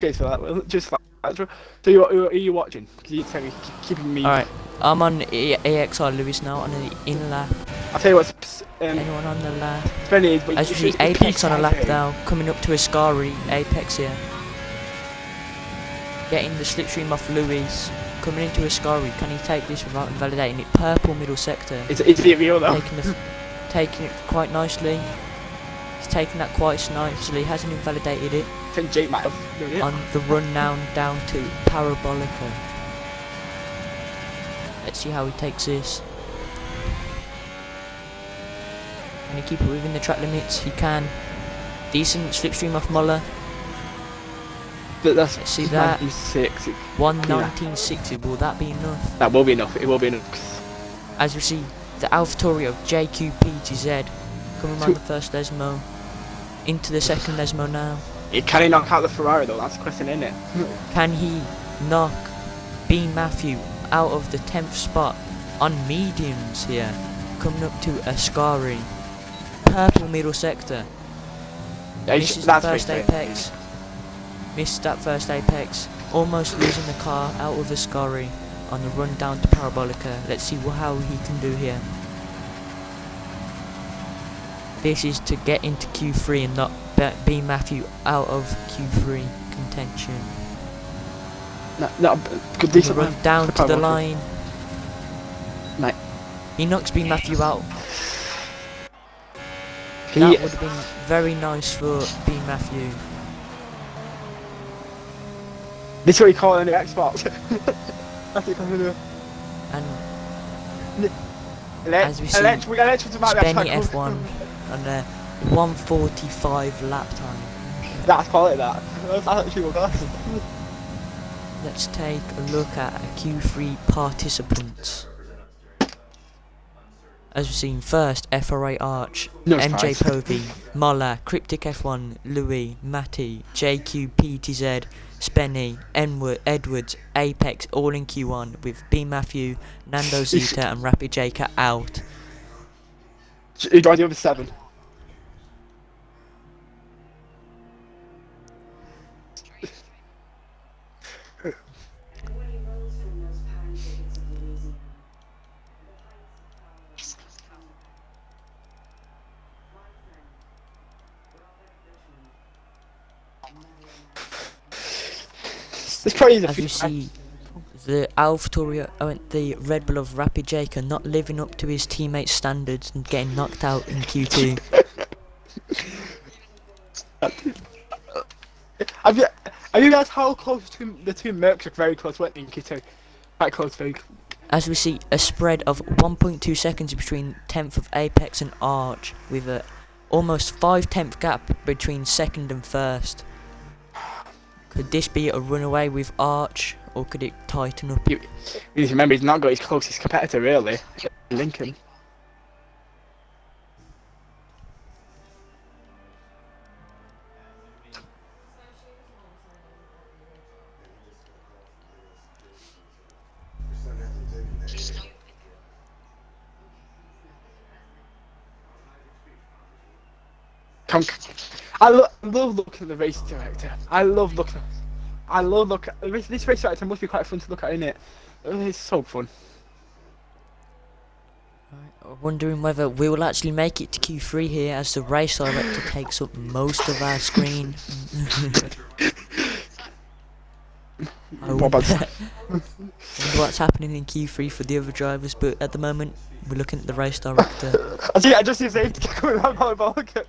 Okay, so that just like, so you are you watching? Can you tell me keeping me? Alright, I'm on AXR Lewis now on the in lap. I'll tell you what's Anyone on the lap? funny is, but As you it's see, the Apex on a lap PXR. now, coming up to Ascari. Apex here. Getting the slipstream off Lewis. Coming into Ascari. Can he take this without invalidating it? Purple middle sector. It's it real though. Taking it quite nicely. He's taking that quite nicely. Hasn't invalidated it. I think Jake might have done it. On the run now down to Parabolica. Let's see how he takes this. Can he keep it within the track limits? He can. Decent slipstream off Muller. But that's Let's see that. 119.60. Will that be enough? That will be enough. It will be enough. As we see, the AlphaTauri of JQPTZ coming around the first Lesmo. Into the second Lesmo now. Can he knock out the Ferrari though? That's the question, isn't it? Can he knock B Matthew out of the 10th spot on mediums here? Coming up to Ascari. Purple middle sector. Yeah, Misses the first apex. Missed that first apex. Almost losing the car out of Ascari on the run down to Parabolica. Let's see how he can do here. This is to get into Q3 and not B Matthew out of Q3 contention. No, good decent run down to the line. Mate. He knocks B Matthew out. That would have been very nice for B Matthew. This is what you call it on the Xbox. That's what you do. And as we see, Spenny F1 on a 1:45 lap time. That's quality, that. That's actually what that is. Let's take a look at Q3 participants. As we've seen, first FRA Arch, no MJ Povey, Molla, Cryptic F1, Louis, Matty, JQPTZ, Spenny, Edwards, Apex, all in Q1 with B Matthew, Nando Zeta and Rapid Jaker out. Who drives the other 7? It's probably as you see, the AlphaTauri, the Red Bull of Rapid Jaker not living up to his teammates' standards and getting knocked out in Q2. Have you guys how close to the two Mercs are very close, weren't they, in Q2? Quite close, very close. As we see, a spread of 1.2 seconds between 10th of Apex and Arch, with a almost 5/10 gap between second and first. Could this be a runaway with Arch, or could it tighten up? You need to remember, he's not got his closest competitor, really. Lincoln. I love looking at the race director. I love looking. This race director must be quite fun to look at, isn't it? It's so fun. Wondering whether we will actually make it to Q3 here, as the race director takes up most of our screen. What's happening in Q3 for the other drivers, but at the moment we're looking at the race director. I just see a safety car coming around Parabolica.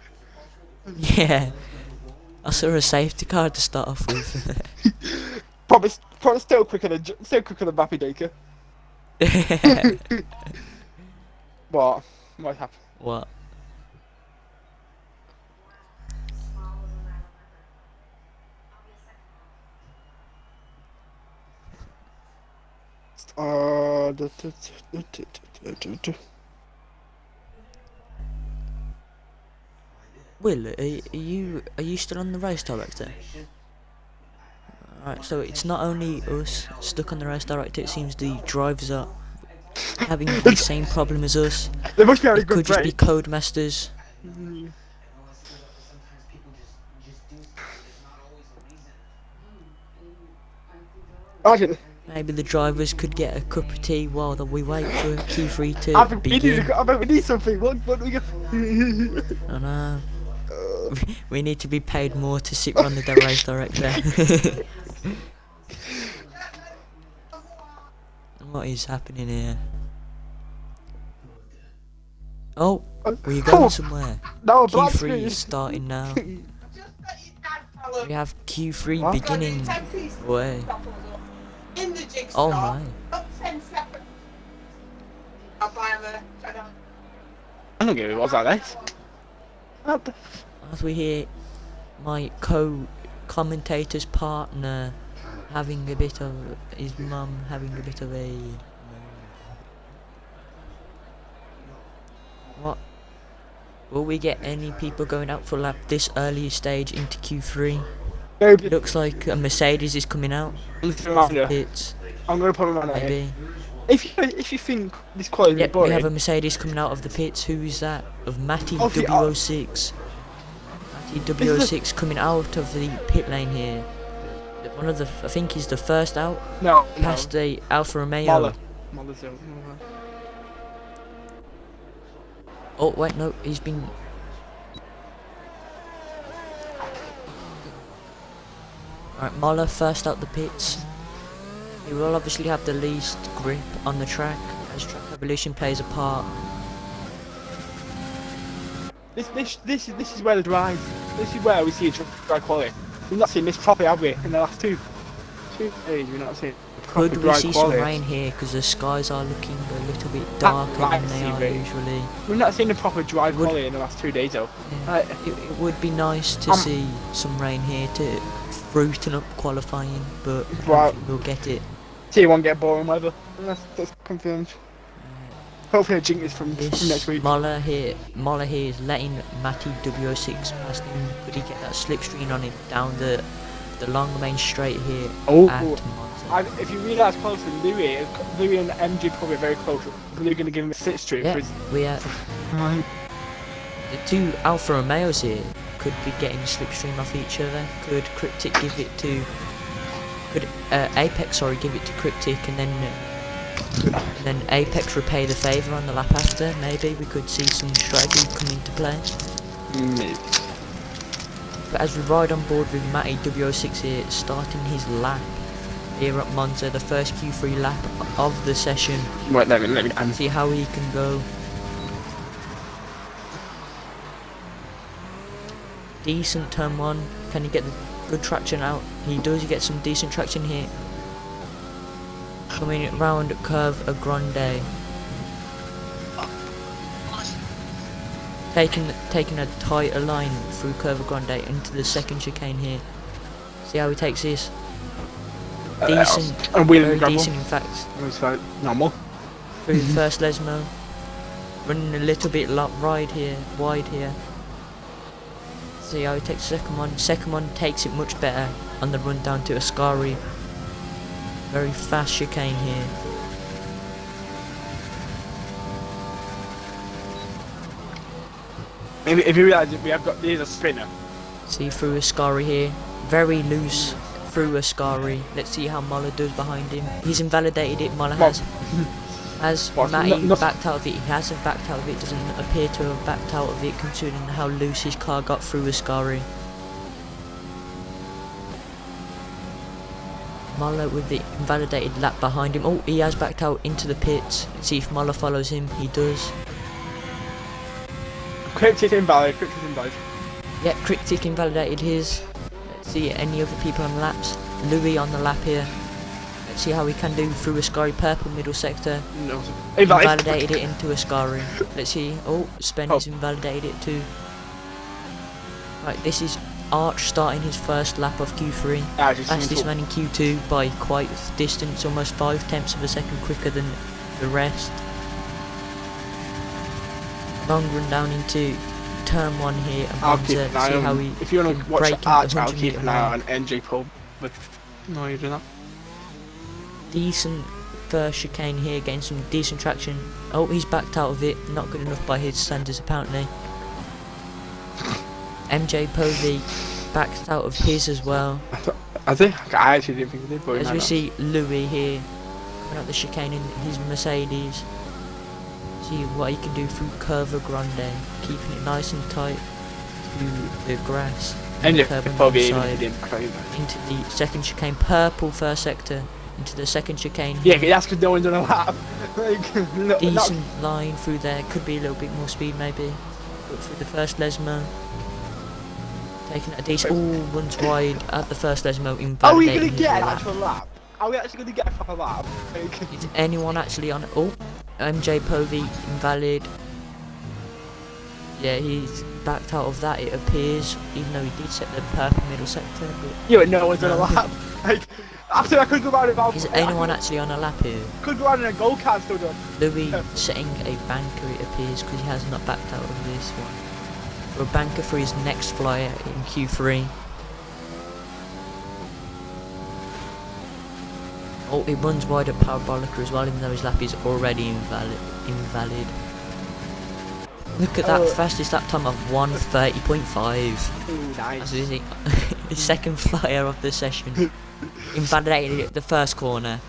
Yeah, I saw a safety car to start off with. probably still quicker than Bappy Daker. What happened? What? Will, are you still on the race director? Alright, so it's not only us stuck on the race director, it seems the drivers are having the same problem as us. They must be having a good break. Could just be Codemasters. Imagine. Maybe the drivers could get a cup of tea while we wait for Q3 I to think begin. we need something. What do we get? I know. We need to be paid more to sit on the race director. What is happening here? Oh, were you going somewhere? No, Q3 is starting now. We have Q3 What? beginning. Way. Oh my. I don't give a what's that this? What the As we hear my co-commentator's partner having a bit of his mum having a bit of a what? Will we get any people going out for a lap this early stage into Q3? Maybe. Looks like a Mercedes is coming out. It's I'm gonna put him on there. maybe. If you think this quality is Yep, boring, we have a Mercedes coming out of the pits. Who is that? Of Matty Oh, the- W06. Matty W06 coming out of the pit lane here. One of the, I think he's the first out. no, Past the Alfa Romeo. Mahler. Mahler's out. Oh wait, no, he's been. Alright, Mahler first out the pits. He will obviously have the least grip on the track as track evolution plays a part. This is where the drive. This is where we see drive quality. We've not seen this properly, have we? In the last two days, we've not seen. Could we see quality. some rain here because the skies are looking a little bit darker than they are usually. We've not seen the proper drive quality in the last 2 days though. Yeah. It would be nice to see some rain here to fruiten up qualifying, but Right. we'll get it. T1 get boring weather. That's confirmed. Hopefully a jinx is from This next week. Mahler here is letting Matty W06 past him. Could he get that slipstream on him down the long main straight here Oh. at Monza? And if you realise closely, Louis and MG probably very close. They're going to give him a slipstream. Yeah, we are. The two Alfa Romeos here could be getting a slipstream off each other. Could Cryptic give it to? Could Apex give it to Cryptic and then Apex repay the favour on the lap after? Maybe we could see some strategy come into play. Maybe. But as we ride on board with Matty W06 here, starting his lap here at Monza, the first Q3 lap of the session. Wait, let me And see how he can go. Decent turn one. Can he get the good traction out? He does get some decent traction here. Coming round curve a Grande. Taking a tighter line through curve Grande into the second chicane here. See how he takes this. Decent, very decent in fact. It's like normal. Through the first Lesmo. Running a little bit wide here. See how he takes the second one. Second one takes it much better on the run down to Ascari. Very fast chicane here. If you realise we have got, there's a sprinter. See through Ascari here. Very loose through Ascari. Let's see how Mahler does behind him. He's invalidated it, Mahler has. Has Matty backed out of it? He hasn't backed out of it. Doesn't appear to have backed out of it considering how loose his car got through Ascari. Mahler with the invalidated lap behind him. Oh, he has backed out into the pits. Let's see if Mahler follows him. He does. Cryptic invalid. Yeah, Cryptic invalidated his. Let's see any other people on laps. Louis on the lap here. Let's see how we can do through Ascari purple middle sector. No. Invalidated it into Ascari. Let's see. Oh, Spenny's invalidated it too. Right, this is Arch starting his first lap of Q3. Fastest man in Q2 by quite a distance, almost 5/10 of a second quicker than the rest. Long run down into turn one here and I'll keep an eye see on. how he If you want can to watch break Arch, into I'll 100 keep metre an eye line. on NJ Pub. But no, you do that. Decent first chicane here, getting some decent traction. Oh, he's backed out of it. Not good enough by his standards apparently. MJ Povey backed out of his as well. I think I actually didn't think they did, but As no, we no. see Louis here coming up the chicane in his Mercedes. See what he can do through Curva Grande, keeping it nice and tight to the grass And the if curb on the probably even if side he didn't back out either. into the second chicane. Purple first sector into the second chicane. Yeah, Here. that's because no one's on a lap. Like, no, Decent line through there. Could be a little bit more speed maybe. But through the first Lesmo, taking a decent. Ooh, runs wide at the first Lesmo. are we gonna Invalidating his get an lap. actual lap? Are we actually gonna get a proper lap? Like, Is anyone actually on? Oh, MJ Povey invalid. Yeah, he's backed out of that, it appears, even though he did set the purple middle sector. But yeah, but no one's on a No. lap. Like, after I could go around about. is anyone actually on a lap here? Could go around in a go kart still done. Louis setting a banker, it appears, because he has not backed out of this one. For a banker for his next flyer in Q3. Oh, it runs wide at Parabolica as well, even though his lap is already invalid. Look at that, fastest lap time of 1:30.5. Ooh, nice. That's easy. His second flyer of the session. Invalidated at the first corner.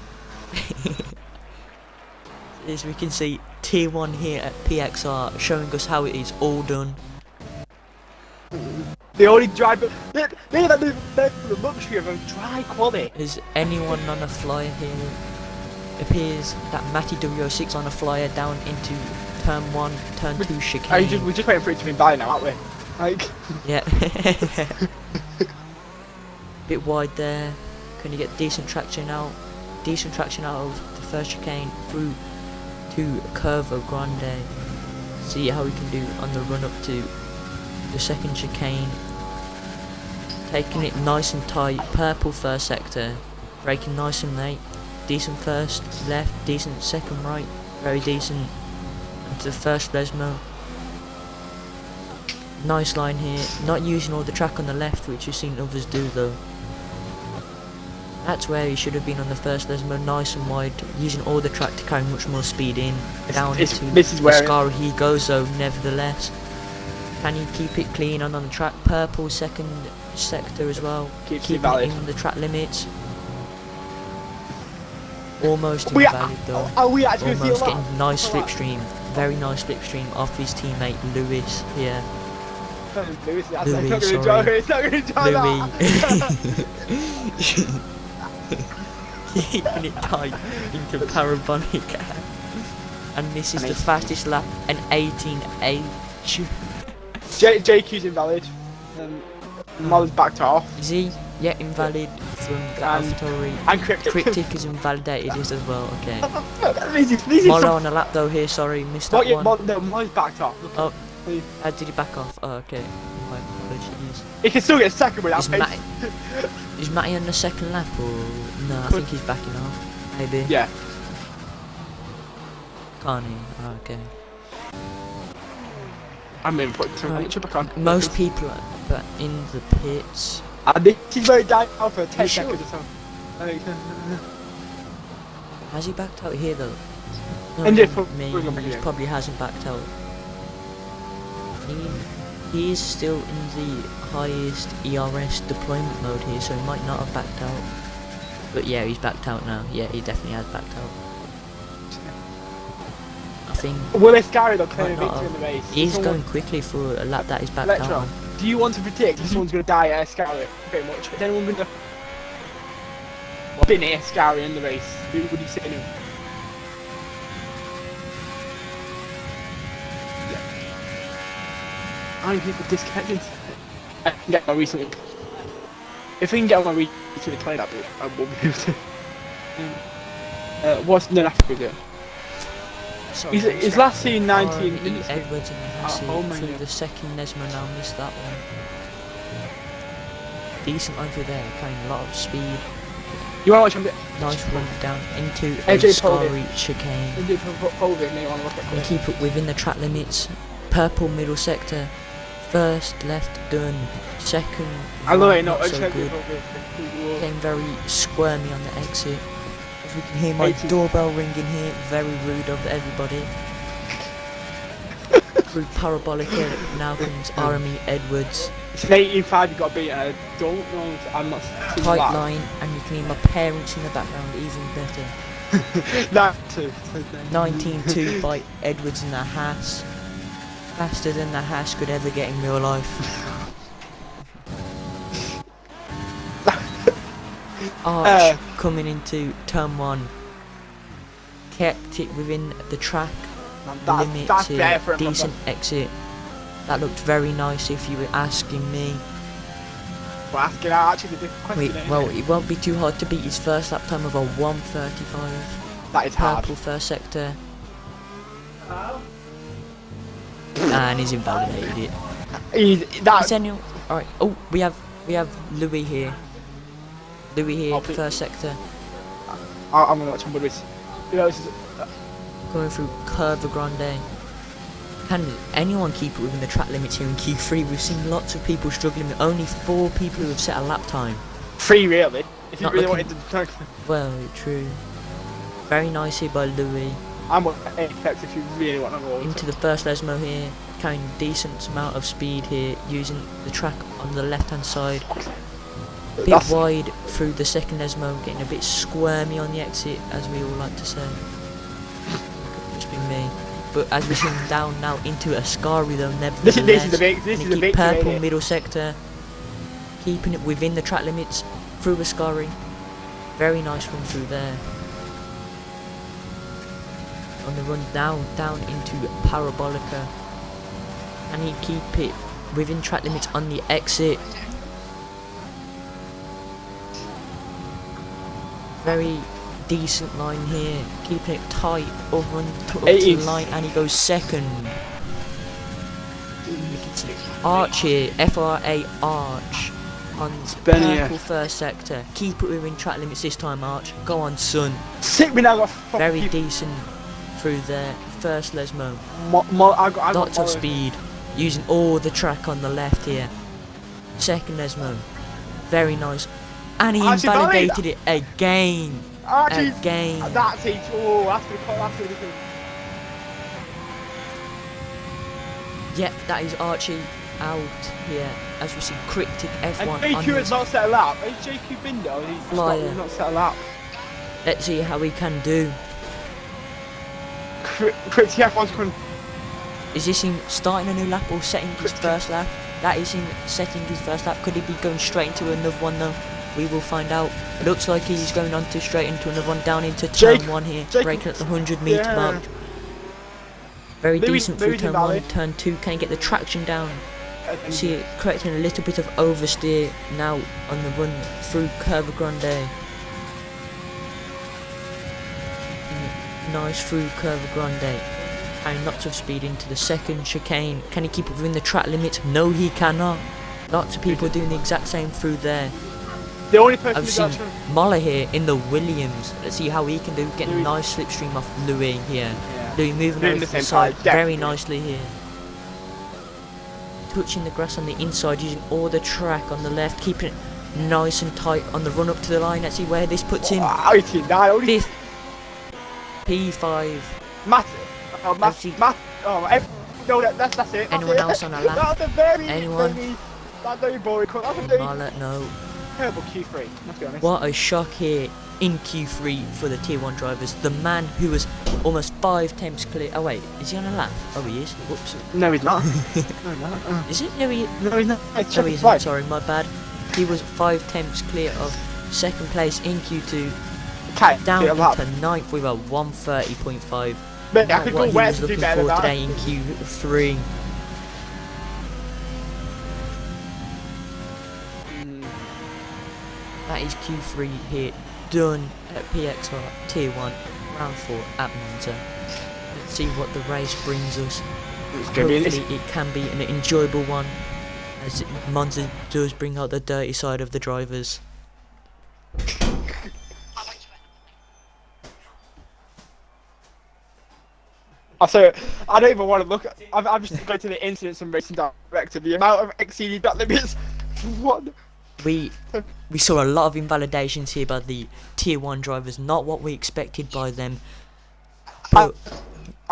As we can see, tier 1 here at PXR, showing us how it is all done. They only drive. They have the luxury of a dry quality. Is anyone on a flyer here? Appears that Matty W06 on a flyer down into turn 1, turn 2 chicane. We're just waiting for it to be valid now, aren't we? Like. Yeah. Bit wide there. Can you get decent traction out? Decent traction out of the first chicane through to Curva Grande. See how we can do on the run up to the second chicane. Taking it nice and tight. Purple first sector. Braking nice and late. Decent first left. Decent second right. Very decent. Into the first Lesmo. Nice line here. Not using all the track on the left, which you've seen others do though. That's where he should have been on the first Lesmo, nice and wide, using all the track to carry much more speed in. Down into this is where Pescara he goes though, nevertheless. Can he keep it clean on the track? Purple second sector as well. Keeping it Keeping valid. it in the track limits. Almost We invalid though. are we actually gonna Almost see a lap? getting nice A lap? slipstream. Very nice slipstream off his teammate Lewis here. Louis, that's Louis, not gonna sorry. enjoy it. It's not gonna enjoy that. Keeping it tight into Parabolica. And this is the fastest lap, an 18.8. JQ's invalid. Molly's backed off. Is he? Yeah, invalid from the AlphaTauri. And Cryptic. Cryptic is invalidated as well, okay. This is Molo on the lap though here, sorry, missed that one. No, Molly's backed off. Look, Oh, see. did he back off? Oh, okay. My apologies. He can still get second without Is pace. Is Matty on the second lap or no? I think he's backing off. Maybe. Yeah. Can't he? Oh, okay. I'm in put Right. back on. Most people are but in the pits. And this is very down for 10 sure? seconds or so. Like, Has he backed out here though? No, And if- maybe we're gonna he back in. probably hasn't backed out. He is still in the highest ERS deployment mode here, so he might not have backed out. But yeah, he's backed out now. Yeah, he definitely has backed out. I think Will Escari though claim a might not victory in have. the race? He's Someone- going quickly for a lap that he's backed out Electro, on. do you want to predict if someone's going to die at Escari? Pretty much. Is anyone going to bin at Escari in the race? Who would you say to? How many people disconnected? I can get one recently. If we can get one recently played up, I will be able to. What's no Africa doing? Sorry, His last seen 19 R.E. minutes. Edwards and Hassie oh my through God. the second Nesmo now missed that one. Decent over there, carrying a lot of speed. You want to watch him? Nice run down into a AJ Polly. Scary chicane. Indeed, hold it. You want to look at And keep it within the track limits. Purple middle sector. First left done. Second I love right, it. No, not so good. Getting very squirmy on the exit. As we can hear my 18. doorbell ringing here. Very rude of everybody. through Parabolica, now comes RME Edwards. It's an 18.5 you got to beat. I don't know. I'm not. Tight line, and you can hear my parents in the background, even better. That too. 19.2 by Edwards in the Haas. Faster than the Haas could ever get in real life. Arch coming into turn 1. Kept it within the track limits that's here. for Decent exit. That looked very nice if you were asking me. We're asking out actually the different question. Well, it won't be too hard to beat his first lap time of a 1:35. That is hard. Purple first sector. And he's invalidated it. Alright, oh, we have Louis here. First sector. I'm gonna watch him with this. You know, this is Going through Curva Grande. Can anyone keep it within the track limits here in Q3? We've seen lots of people struggling with only 4 people who have set a lap time. 3 really. If you Not really looking- wanted to. Well, true. Very nice here by Louis. I'm on Apex if you really want to go. Into the first Lesmo here, carrying decent amount of speed here, using the track on the left hand side. A bit wide through the second Lesmo, getting a bit squirmy on the exit, as we all like to say. Just be me. But as we see him down now into Ascari though, nevertheless. This is the big purple middle sector, keeping it within the track limits through Ascari. Very nice run through there. On the run down into Parabolica, and he keep it within track limits on the exit. Very decent line here, keeping it tight up to the line, and he goes second. Arch here, FRA Arch on purple first sector. Keep it within track limits this time, Arch. Go on, son. Very decent through there. First Lesmo. Lots of speed, using all the track on the left here. Second Lesmo. Very nice. And he invalidated it again. Again. That's it. Oh, that's gonna be Yeah, that is Archie out here. As we see, Cryptic F1 and on JQ his has not set a lap. Is JQ Bindo? He's not set a lap. Let's see how he can do. Cryptic F1's coming. Is this him starting a new lap or setting his first lap? That is him setting his first lap. Could he be going straight into another one though? We will find out. Looks like he's going on to straight into another one, down into turn 1 here, braking at the 100-meter mark. Very decent through turn 1, turn 2, can get the traction down. See it correcting a little bit of oversteer now on the run through Curva Grande. Nice through Curva Grande. And lots of speed into the second chicane. Can he keep it within the track limits? No, he cannot. Lots of people doing the exact same through there. The only person I've seen Moller here in the Williams. Let's see how he can do. Getting a nice slipstream off Louis here. Yeah. Louis moving over to the side very nicely here. Touching the grass on the inside, using all the track on the left, keeping it nice and tight on the run up to the line. Let's see where this puts him. 5th. P5. Matt. No, that's it. Anyone else on a lap? Anyone? That's very boring. Marlet, no. Terrible Q3, let's be honest. What a shock here in Q3 for the Tier 1 drivers. The man who was almost 5 temps clear. Oh wait, is he on a lap? Oh, he is. Whoops. No, he's not. No, no. Is it? No, he's not. No, he's not. Sorry, my bad. He was 5 temps clear of second place in Q2. Down into 9th with a 130.5. But I could go where to do better for today in Q3. That is Q3 here, done at PXR Tier 1, round 4 at Monza. Let's see what the race brings us. Hopefully it can be an enjoyable one, as Monza does bring out the dirty side of the drivers. So, I don't even want to look at. I'm just going to the incidents and racing director. The amount of exceeded that limits. What? We saw a lot of invalidations here by the Tier 1 drivers, not what we expected by them. But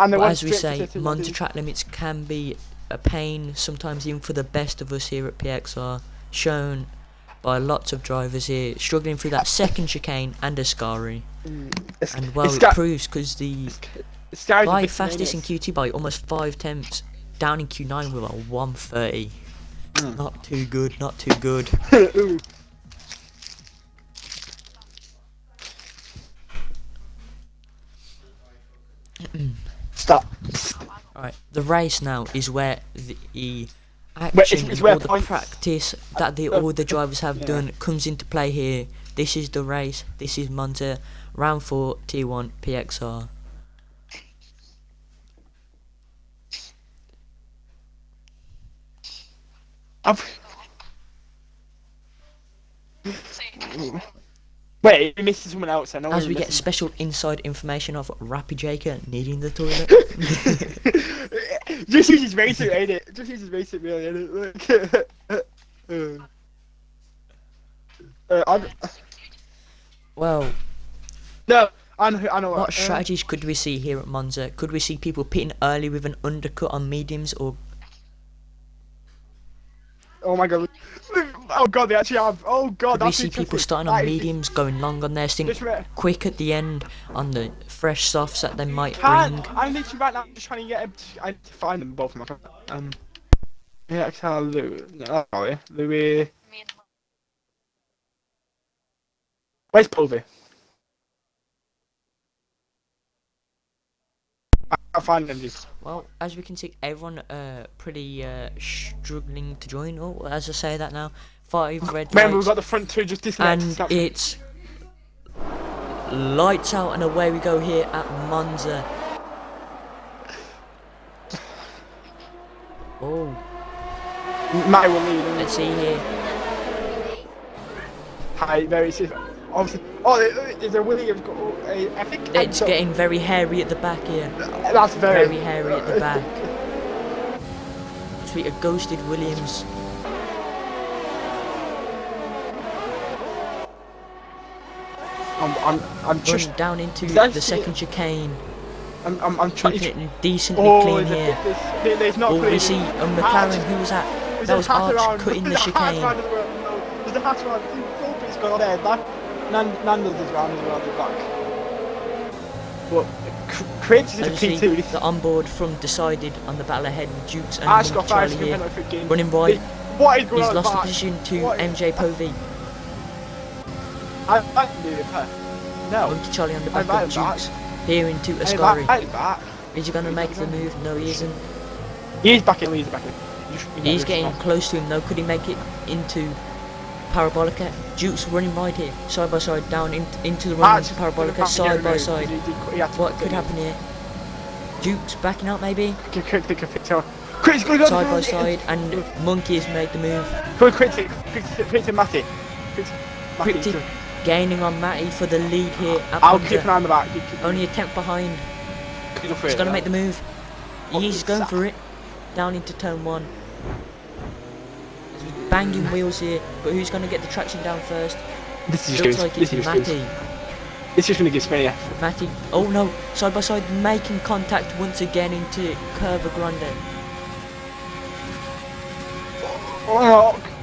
And they But want as we strict say, assistance, Monza track limits can be a pain, sometimes even for the best of us here at PXR, shown by lots of drivers here struggling through that second chicane and Ascari. And well, it proves because the guy fastest in Q2 by almost 5 tenths, down in Q9 with a 130. Not too good, not too good. Stop. Alright, the race now is where the action and all the practice that all the drivers have done comes into play here. This is the race, this is Monza, round 4, T1, PXR. Wait, you missed someone else. I know. As we get special inside information of Rappy Jaker needing the toilet. Just use his racer, ain't it? Just use his racer, really, ain't it? Well, no, I know. What strategies could we see here at Monza? Could we see people pitting early with an undercut on mediums, or? Oh my god! Oh god, they actually have. Oh god, could we see people starting on mediums, going long on their stint, quick at the end on the fresh softs that they might bring? I'm literally right now just trying to get to find them both. PXR Louis. Where's Povey? I'll find them. Well, as we can see, everyone pretty struggling to join. Oh, as I say that now, 5 red lights. Remember, we've got the front 2 just disconnected. And it's lights out and away we go here at Monza. Oh. Matty will lead. Let's see here. Hi, very safe. Obviously, there's a Williams. I think it's getting very hairy at the back here. That's very hairy at the back. Sweet, a ghosted Williams. I'm just down into the second chicane. I'm trying to keep it decently clean here. There's not we see a McLaren. Who was that? That was Arch cutting the chicane. There's a hatch around. It's gone there. Nando's is around as well at the back. But Cripps is a P2. The onboard from decided on the battle ahead with Dukes and Charlie here. Running wide. He's lost the position to MJ Povey. I can do it. No. Monkey Charlie on the back of Dukes. Here into Ascari. Is he going to make the move? No, he isn't. He's back in. He's getting close to him though. Could he make it into Parabolica? Duke's running wide here, side by side, down into the run into Parabolica, side by side. What could happen here? Duke's backing out maybe? Side by side, and Monkey has made the move. Quick, Matty. Cryptic gaining on Matty for the lead here at I'll Monza. keep an eye on the back. Only a tenth behind. He's going to make the move. He's going for it. Down into turn 1. Banging wheels here, but who's going to get the traction down first? Looks like it's Matty. It's just going to give Spinny. Matty, oh no, side by side, making contact once again into Curva Grande.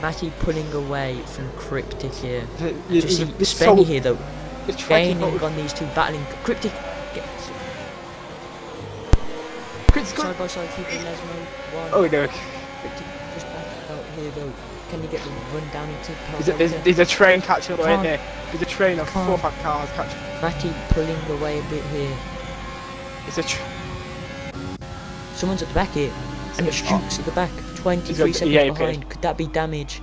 Matty pulling away from Cryptic here. Just see Spenny here though, gaining on these two, battling. Cryptic gets side by side, keeping Lesmo. Oh no. Cryptic just back out here though. Can you get the run down into Parabolica? There's a train catching away here. There's a train of 4 or 5 cars catching. Matty pulling away a bit here. It's a someone's at the back here. And it's Dukes at the back. 23 seconds behind. Could that be damage?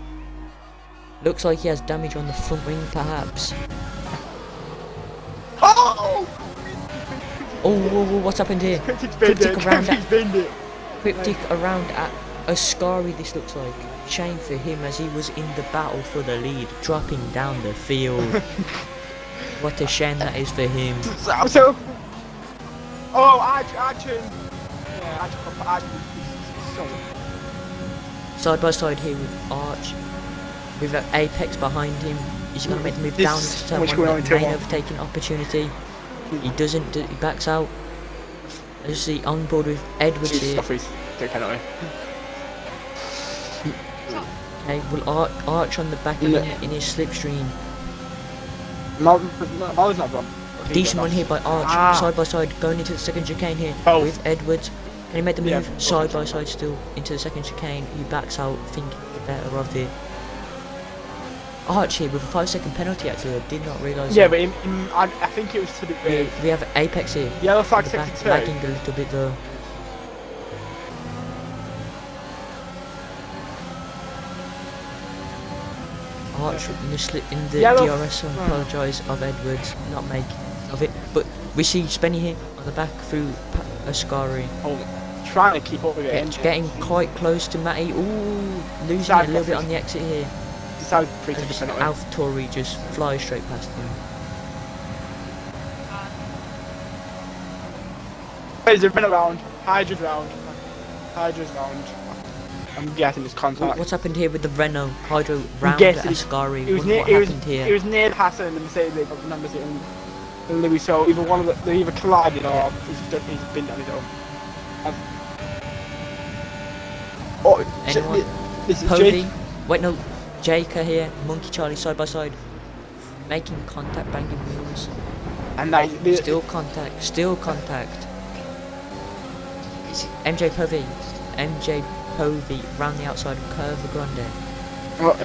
Looks like he has damage on the front wing perhaps. Oh! Oh, what's happened here? Cryptic around at Cryptic around at Ascari, this looks like. Shame for him as he was in the battle for the lead, dropping down the field. What a shame that is for him. So, side by side here with Arch, with Apex behind him. He's going to make the move down to turn 1, main overtaking opportunity. He doesn't, he backs out. As you see, on board with Edwards here. Anyway. Okay, will Arch on the back of him in his slipstream. Molly's not wrong. Decent one here by Arch, side by side, going into the second chicane here with Edwards. Can he make the move side by side still into the second chicane? He backs out, thinking better of it. Arch here with a 5-second penalty actually, I did not realise. Yeah, that. but I think it was to the we have Apex here. Yellow flag 62. Lagging a little bit though. Arch in the DRS, I apologise of Edwards not making of it, but we see Spenny here on the back through Ascari. Oh, trying to keep up with it. Getting quite close to Matty. Ooh, losing it a little bit on the exit here. AlphaTauri just flies straight past him. There's a run around, Hydra's round. I'm guessing this contact. What's happened here with the Renault Hydro round at Ascari? It was near passing the Mercedes numbers and Louis, so either one of they either collided or he's been on his own. Anyone? This is Povey? Jake. Wait, no. Jake here, Monkey Charlie side by side, making contact, banging wheels. And still contact. MJ Povey round the outside of Curva Grande. Well,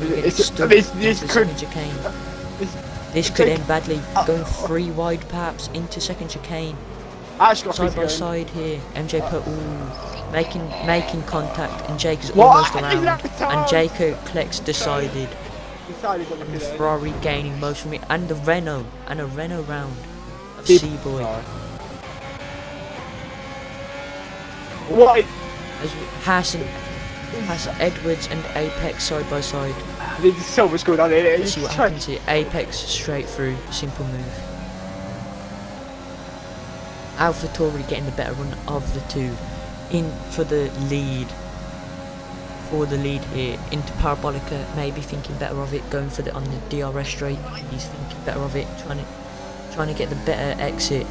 this could end badly. Going 3 wide perhaps into second chicane. Side by side here, MJ making contact, and Jake is almost around. And Jacob Klex decided. And the Ferrari gaining most from it, and the Renault, and a Renault round of C-Boy. What? Haas Edwards and Apex side by side. There's so much going on here. See what happens here. Apex straight through, simple move. AlphaTauri getting the better run of the two. In for the lead. Here into Parabolica, maybe thinking better of it, going for on the DRS straight. He's thinking better of it, trying to get the better exit.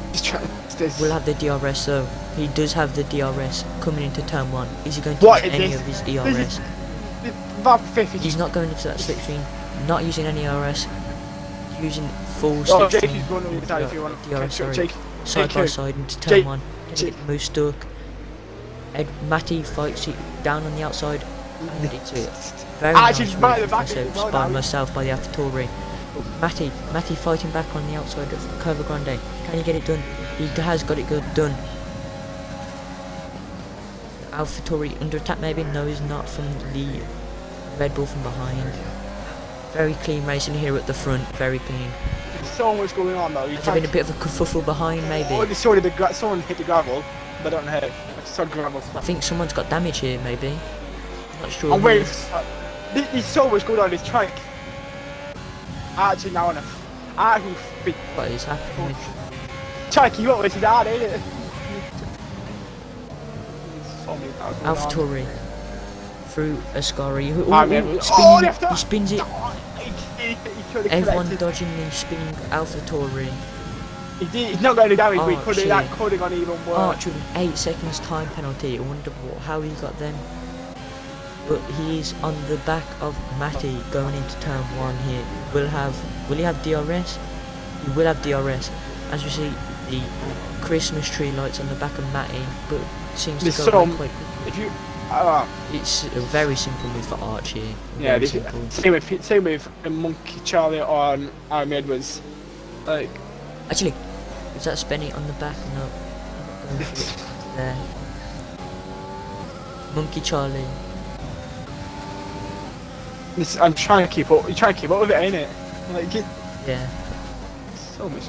We'll have the DRS though. He does have the DRS coming into turn 1. Is he going to use any of his DRS? He's not going into that slipstream, not using any DRS, using full slipstream DRS, sorry. Side by side into turn 1. Getting the move stuck. Matty fights it down on the outside. And it's a very nice move by myself by the AlphaTauri. Matty fighting back on the outside of Curva Grande. Can he get it done? He has got it done. AlphaTauri under attack maybe? No, he's not, from the Red Bull from behind. Very clean racing here at the front, very clean. There's so much going on though. There's been a bit of a kerfuffle behind maybe. Oh, someone hit the gravel, but I don't know how. I saw gravel. I think someone's got damage here maybe. Not sure. I'm waiting. There's so much going on this track. Actually, now what is happening? Track, you got this hard, ain't it? AlphaTauri through Ascari. He spins it. Everyone dodging the spinning AlphaTauri. He's not going to damage, but that could have gone even worse. Arch with an 8 seconds time penalty. I wonder how he got them. But he's on the back of Matty going into turn 1 here. Will he have DRS? He will have DRS. As we see the Christmas tree lights on the back of Matty, but seems to go quite quickly. It's a very simple move for Arch here. Yeah, same with Monkey Charlie on Aaron Edwards. Like, actually, is that Spenny on the back? No, going for it there. Monkey Charlie. I'm trying to keep up. You're trying to keep up with it, ain't it? Like, yeah. So much.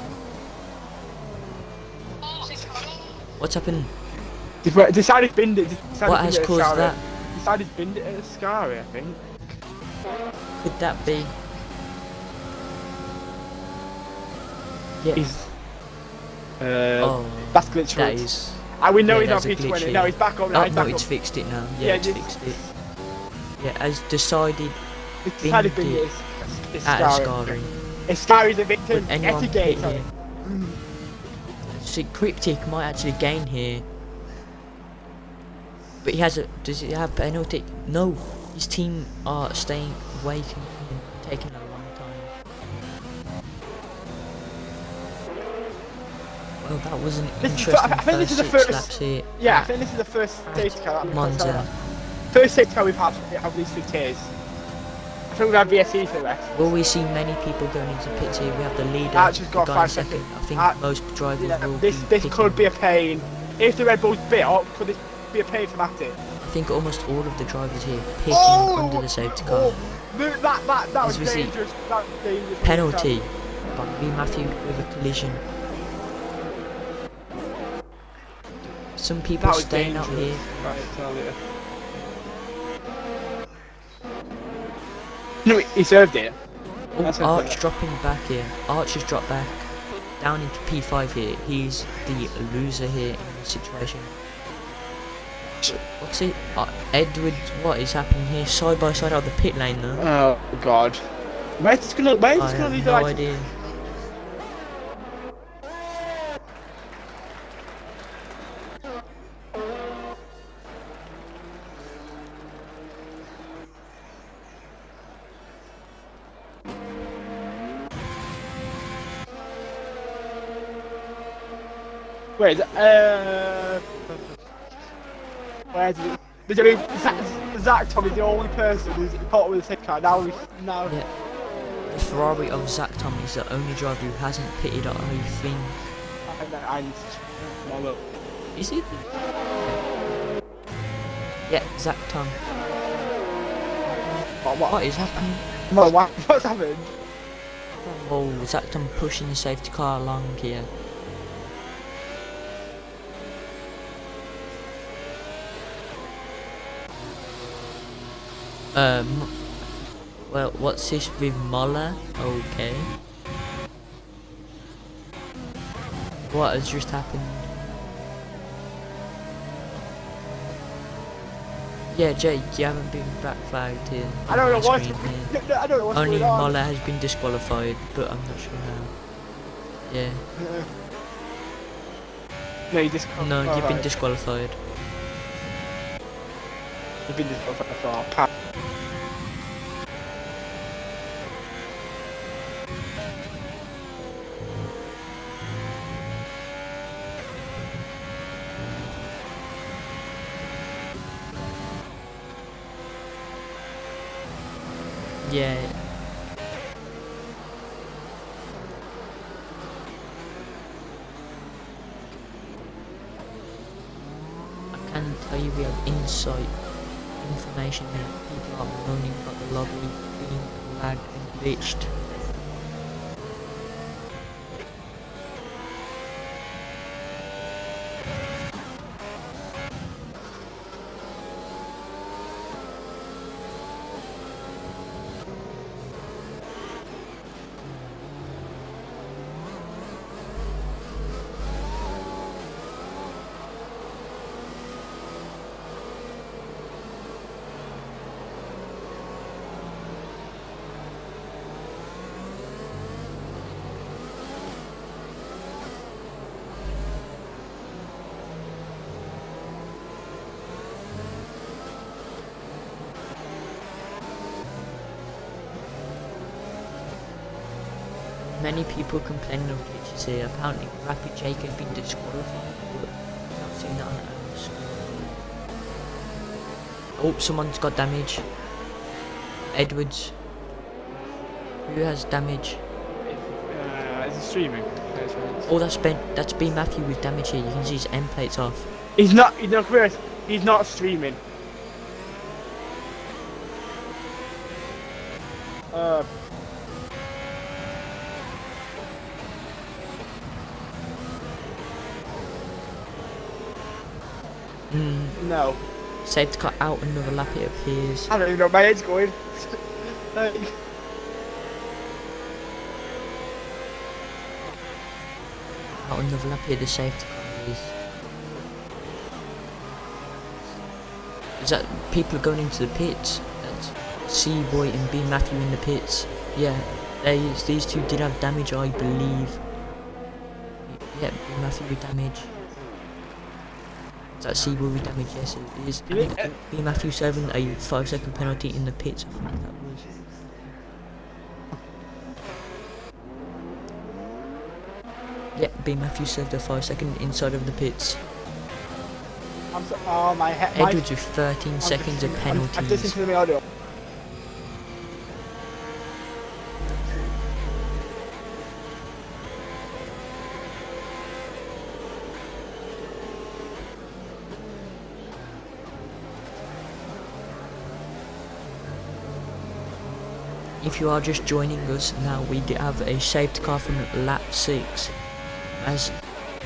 What's happened? Decided binned it. What has caused that? Decided binned it at Ascari, I think. Could that be? Yeah. That's glitch. That is. We know he's not P20. No, he's back up. Oh, no, it's fixed it now. Yeah, it's fixed it. Yeah, as decided. Decided binned it at Ascari. Ascari's a victim. See, Cryptic might actually gain here. But he has a. Does he have penalty? No. His team are staying, waiting for him, taking a long time. Well, that was an interesting I think this is the first first. laps here. Yeah, I think this is the first safety car. Monza. First safety car we've had of these 3 tiers. I think we've had VSE for the rest. Will we see many people going into pits here? We have the leader, Archer's got the guy in 5 second. seconds. I think most drivers will This be this picking. could be a pain. If the Red Bull's bit up, could this be a pain for Matty? I think almost all of the drivers here picking under the safety car. That As was we see, dangerous. That was dangerous. Penalty by B. Matthew with a collision. Some people That was staying out dangerous. here. Right, tell you. No, he served it. Oh, That's Arch okay. dropping back here. Arch has dropped back down into P5 here. He's the loser here in this situation. What's it? Edwards, what is happening here? Side by side out of the pit lane though. Oh God. Where's this gonna I lead have the no lights? idea. Wait, where's it? Zach Tom is the only person who's caught with a safety car. Now. Yeah. The Ferrari of Zach Tom is the only driver who hasn't pitted, I think. Is it? Yeah, Zach Tom. What is happening? What's happened? Oh, Zach Tom pushing the safety car along here. Well, what's this with Moller? Okay. What has just happened? Yeah, Jake, you haven't been back flagged here. I don't know on what's. screen here. I don't know what's Only going on. Moller has been disqualified, but I'm not sure how. Yeah. No, you just. No, you've been disqualified. You've been disqualified. Yeah. I can tell you we have inside information that people are moaning about the lobby being lagged and glitched. Many people complaining of glitches here. Apparently Rapid Jake has been disqualified, but I've not seen that on the screen. Oh, someone's got damage. Edwards. Who has damage? Is he streaming? Oh, that's B. Matthew with damage here. You can see his end plates off. He's not. He's not streaming. No. Safety car out another lap, it appears. I don't even know where my head's going. Like, Out another lap here, the safety car is that people are going into the pits. That's C-Boy and B. Matthew in the pits. Yeah, these two did have damage, I believe. Yeah, B. Matthew with damage. Is that seaworthy damage? Yes, it is. You need- And B. Matthew serving a 5-second penalty in the pits. I think that was. Yeah, B. Matthew served a 5-second inside of the pits. Oh, my head. Edwards with 13 seconds of I'm listening penalties. to the audio. If you are just joining us now, we do have a safety car from lap 6 as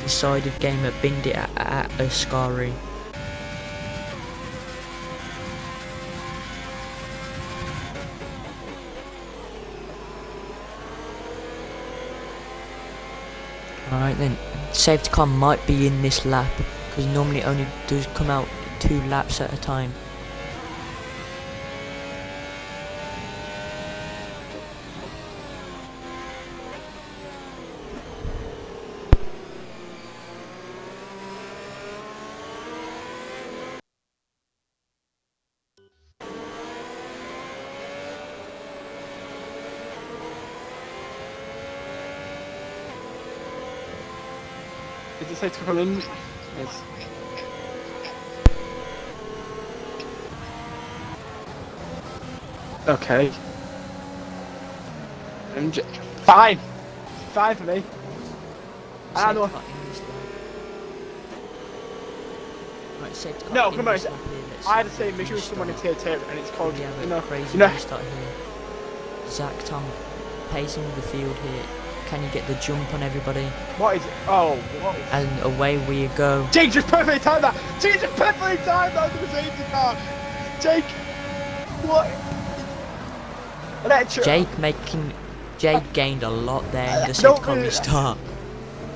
decided game at Bindi at Ascari. Alright then, safety car might be in this lap because normally it only does come out 2 laps at a time. Is it safe to come in? Yes. Okay. Fine. Fine for me. I don't know. Safety car in this lap. Right, safety car No, in come on. this lap here, let's I had the see same if we issue with someone in start. tier 2 and it's called, We have you a know, crazy you know, restart here. Zach Tom pacing the field here. Can you get the jump on everybody? what is it? Oh, what is it? And away we go. Jake just perfectly timed that! Jake just perfectly timed that to the safety car! Jake! What? Electro! Jake gained a lot there in the don't safety car really- restart.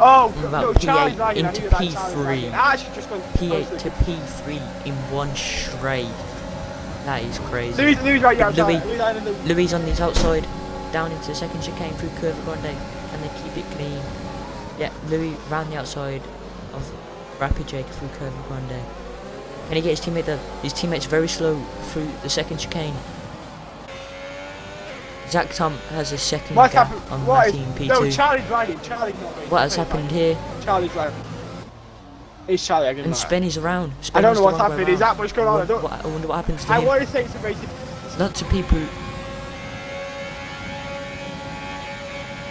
Oh, From no, about Charlie's P8 lagging, I into knew that Charlie's P3. lagging. I actually just went P8 to P3 in one straight. That is crazy. Louis right, yeah, Louis- Louis line in the... Louis on his outside, down into the second chicane through Curve Grande, and they keep it clean. Yeah, Louis round the outside of Rapid Jake through Curve Grande. Can he get his teammate there? His teammate's very slow through the second chicane. Zach Tom has a second What's gap happened? on What Matty is... in P2. No, Charlie's lagging, Charlie's not lagging. What has happened here? Charlie's lagging. It's Charlie, I And Spenny's around. I don't Spenny's know what's the wrong way happening, is around. that what's going on? I wonder what happens to I him. want to say it's a racing... Lots of people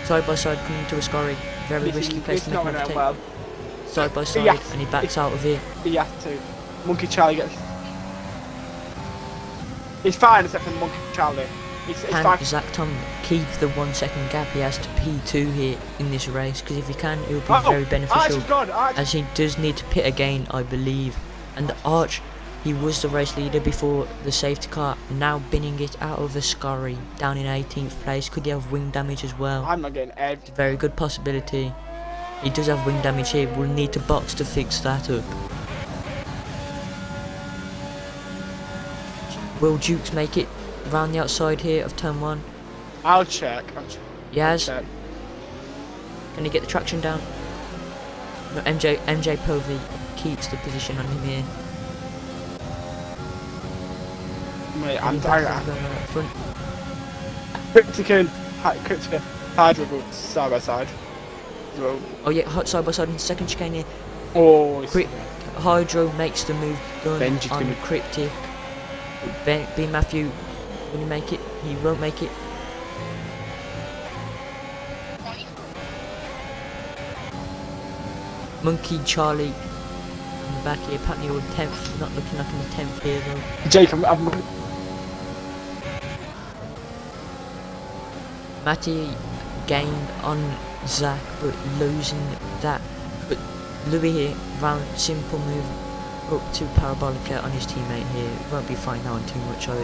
side by side coming to Ascari. Very risky place to It's make not an going to overtake. well. Side by side, Yes. and he backs out of it. He has to. Monkey Charlie gets... It's fine except for Monkey Charlie. It's Can fine. Zach Tom keep the 1 second gap he has to P2 here in this race? Because if he can, it will be very beneficial. Arch is gone. Arch. As he does need to pit again, I believe. And Arch, he was the race leader before the safety car, now binning it out of Ascari, down in 18th place. Could he have wing damage as well? I'm not getting edged. Very good possibility. He does have wing damage here, we'll need to box to fix that up. Will Dukes make it round the outside here of turn 1? I'll check. Yes. Check. Can he get the traction down? No, MJ Povey keeps the position on him here. Mate, Can I'm he dying. back up up front? Cryptic Hydro boots side by side. So, Oh yeah, hot side by side in the second chicane here. oh, it's Hydro makes the move done Benji's on gonna- Cryptic. B Matthew, will he make it? He won't make it. Monkey Charlie in the back here, apparently all 10th, not looking like in the 10th here though. Jake. Matty gained on Zach, but losing that. But Louis here, round simple move up to Parabolica on his teammate here. Won't be fighting on too much, I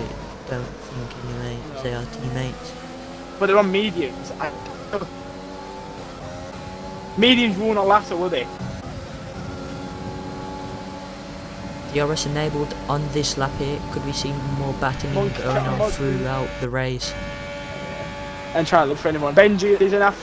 don't think anyway. No. They are teammates. But they're on mediums. Mediums will not last, will they? DRS enabled on this lap here. Could we see more battling Monkey- going on monkey- throughout the race? And try to look for anyone. Benji is enough.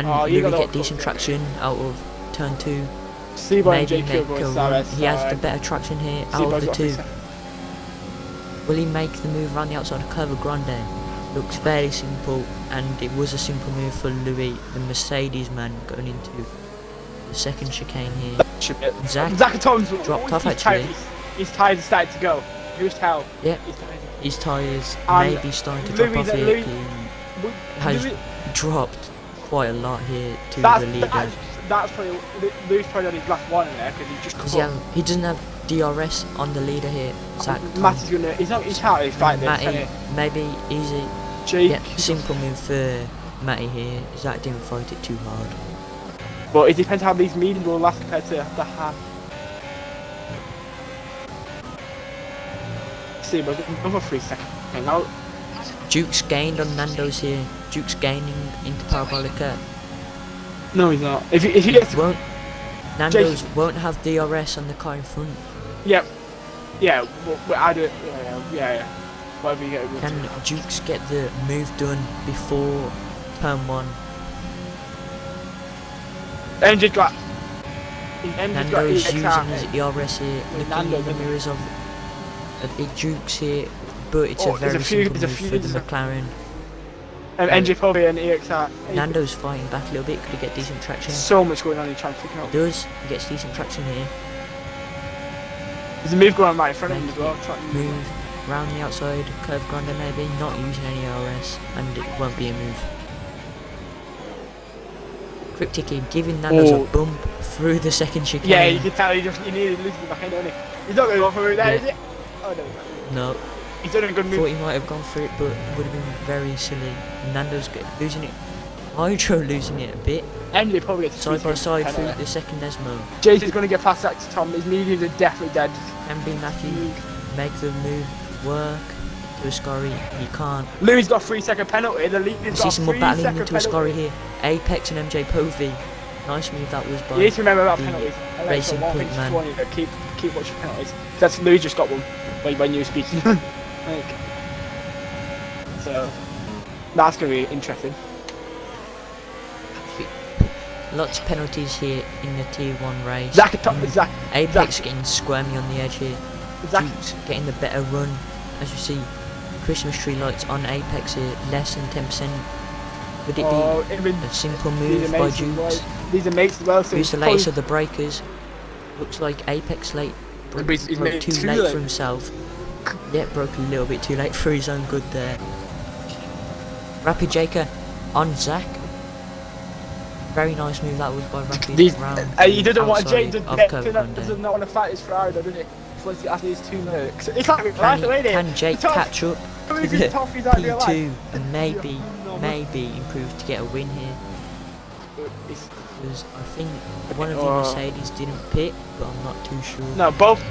Can Oh, you Louis got get the- decent traction out of turn 2? Seaboy and Maybe JQ make going a run. Saras. He has the better traction here out of Seaboy's the got 2. 3 seconds. Will he make the move around the outside of Curva Grande? Looks fairly simple, and it was a simple move for Louis, the Mercedes man, going into the second chicane here. Zach and Tom's dropped off, he's actually. tired. His tyres are starting to go. You just tell. Yeah, He's tired. his tyres And may be starting to drop Louis- off here. Louis- He has Louis- dropped quite a lot here to That's, the leader. that's probably Louis probably on his last one in there because he just He doesn't have DRS on the leader here. Zach. Matt is gonna. He's not. He's out. He's fighting this. Matty, maybe easy. Jake. Yeah, simple move for Matty here. Zach didn't fight it too hard. But it depends how these mediums will last compared to the half. See, but another 3 seconds. Okay, now Duke's gained on Nando's here. Duke's gaining into Parabolica. no, he's not. If he gets Nando's won't have DRS on the car in front. yeah, but I do. Yeah. Whatever you get. Can Dukes get the move done before turn 1? Nando's got. Nando's using his ERS here, With looking Nando, in the isn't it? mirrors of the Dukes here, but it's Oh, a there's very a few- simple there's a move few- for the there's a- McLaren. NJ Povey and EXR. Nando's fighting back a little bit, could he get decent traction? So much going on in trying to figure out. He does, he gets decent traction here. There's a move going on right in front of him Make as well. it Trying move round the outside, curve grande maybe, not using any ERS, and it won't be a move. Cryptic here, giving Nando's a bump through the second chicane. Yeah, you can tell he needed to lose the back end, don't he? He's not going to go for it there, Yeah. is it? Oh no. No, He's done a good thought move. he might have gone for it, but would have been very silly. Nando's losing it. Hydro losing it a bit. NJ probably gets Side by side through the second Desmo. Jason's going to get past that to Tom. His mediums are definitely dead. Can be Matthew make the move work to Ascari? He can't. Louis got a 3 second penalty. The lead We has see got a some more 3 battling second into penalty. Ascari here. Apex and MJ Povey. Nice move that was by. You need to remember about the penalties. racing one point thing man. just warning you, keep watching penalties. That's Louis just got one when you were speaking. Like, so that's going to be interesting. Lots of penalties here in the Tier 1 race. Zach at top. Zach. Apex getting squirmy on the edge here. Zach. Duke's getting the better run. As you see, Christmas tree lights on Apex here, less than 10%. Would it be a simple move by Dukes? These are mates as well. So Who's the latest of the breakers? Looks like Apex late. But he's Broke made it too too late late. for himself. Yeah, broke a little bit too late for his own good there. Rapid Jaker on Zach. Very nice move that was by Rapid. These, round he doesn't want outside Jake of Curva Grande. does not want to fight his Ferrari, though, does he? He wants to ask these 2 minutes. It's like Can, right, can Jake catch up to the P2 and maybe improve to get a win here? Because I think one of the Mercedes didn't pit, but I'm not too sure. No, both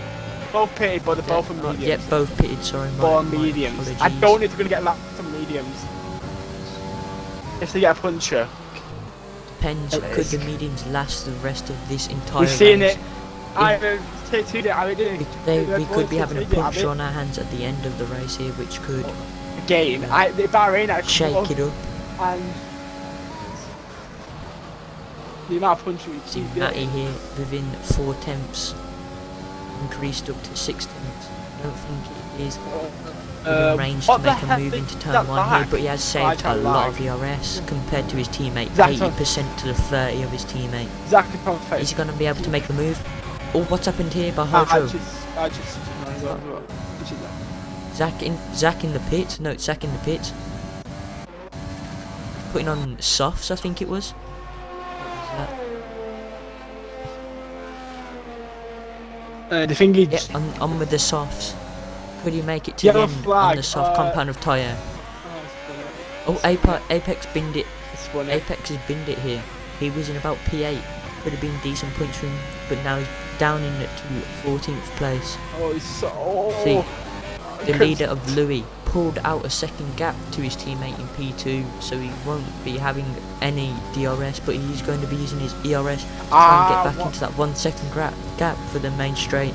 pitted, but they're both on Yeah, mediums. both pitted, sorry. Both my on mediums. apologies. I don't know if they're going to get lapped on mediums. If they get a puncher. Depends, could the mediums last the rest of this entire We've seen race? it. Either take 2 days, I didn't. We could be having a puncture on our hands at the end of the race here, which could Again, the Bahrain actually shake it up. and the amount of puncher we've See seen. Matty here within 4 tenths, increased up to 6 tenths. I don't think it is within range to what the make a heck move is into turn that 1 lag? here, but he has saved a lot of ERS compared to his teammate. That's 80% to the 30 of his teammate. Exactly from face. Is he going to be able to make the move? Oh, what's happened here by I Hydro? just Zach in the pit. No, it's Zach in the pit. Putting on softs, I think it was. What was the thing is, that? Yeah, on with the softs. Could he make it to Yellow the end flag, on the soft compound of tyre? Oh, Apex binned it. Apex has binned it here. He was in about P8. Could have been decent points for him, but now he's down in it to 14th place. Oh, he's so. See, the leader of Louis pulled out a second gap to his teammate in P2, so he won't be having any DRS, but he's going to be using his ERS to try and get back into that 1 second gap for the main straight.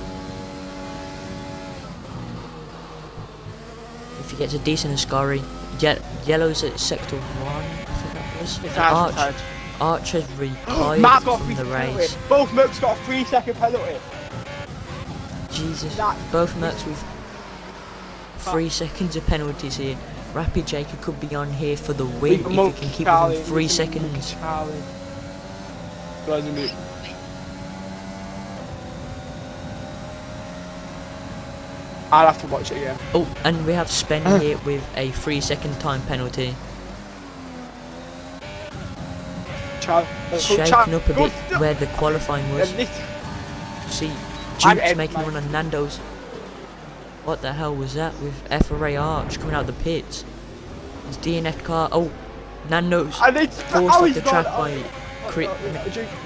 If he gets a decent Ascari, yellow's at sector 1, I think that was. Archer's retired Matt's got a from 3 the second penalty. race. Both Mercs got a 3-second penalty. Jesus, That- both Mercs with 3 seconds of penalties here. Rapid Jacob could be on here for the win if he can keep within 3 seconds. I'll have to watch it again. Oh, and we have Spen here with a 3-second time penalty. Shaking up a bit where the qualifying was. See, Duke's making one on Nando's. What the hell was that with FRA Arch coming out the pits? It's DNF car. Oh, Nando's forced off the track by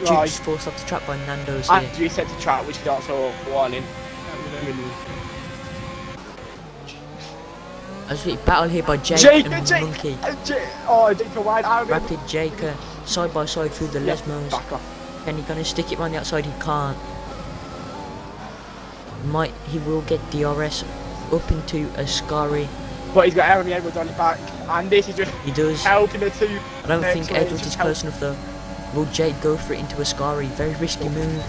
Duke's forced off the track by Nando's here. And reset the track, which is also a warning. As we battle here by Jake and Monkey. Oh, Jake wide. Rapid Jake side by side through the Lesmos. And he's gonna stick it around the outside. He can't. He will get DRS up into Ascari. But he's got Aaron Edwards on his back, and this is just helping the two. I don't think Edwards is close enough though. Will Jake go for it into Ascari? Very risky move.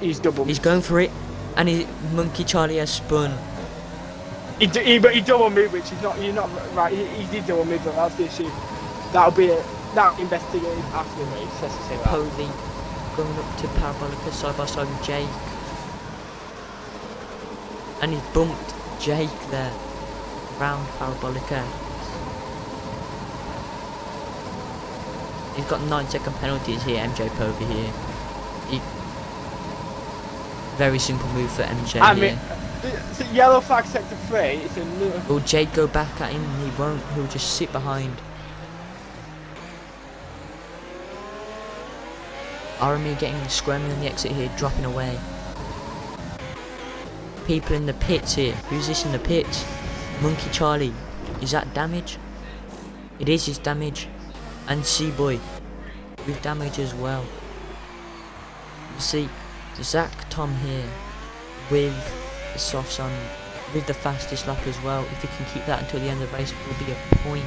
He's double. He's going for it, and Monkey Charlie has spun. He double move, which is not. You're not right. He did double move, but that's the issue. That'll investigated after the race. Let's just say that. Povey going up to Parabolica side by side with Jake, and he's bumped Jake there round Parabolica. He's got 9-second penalties here. MJ Povey here. Very simple move for MJ here. It's a yellow flag sector 3. It's a new. Will Jake go back at him? He won't. He'll just sit behind. RME getting scrambling on the exit here, dropping away. People in the pits here. Who's this in the pits? Monkey Charlie. Is that damage? It is his damage. And C-Boy with damage as well. You see, Zach Tom here with the softs on, with the fastest lap as well. If he can keep that until the end of the race, it will be a point,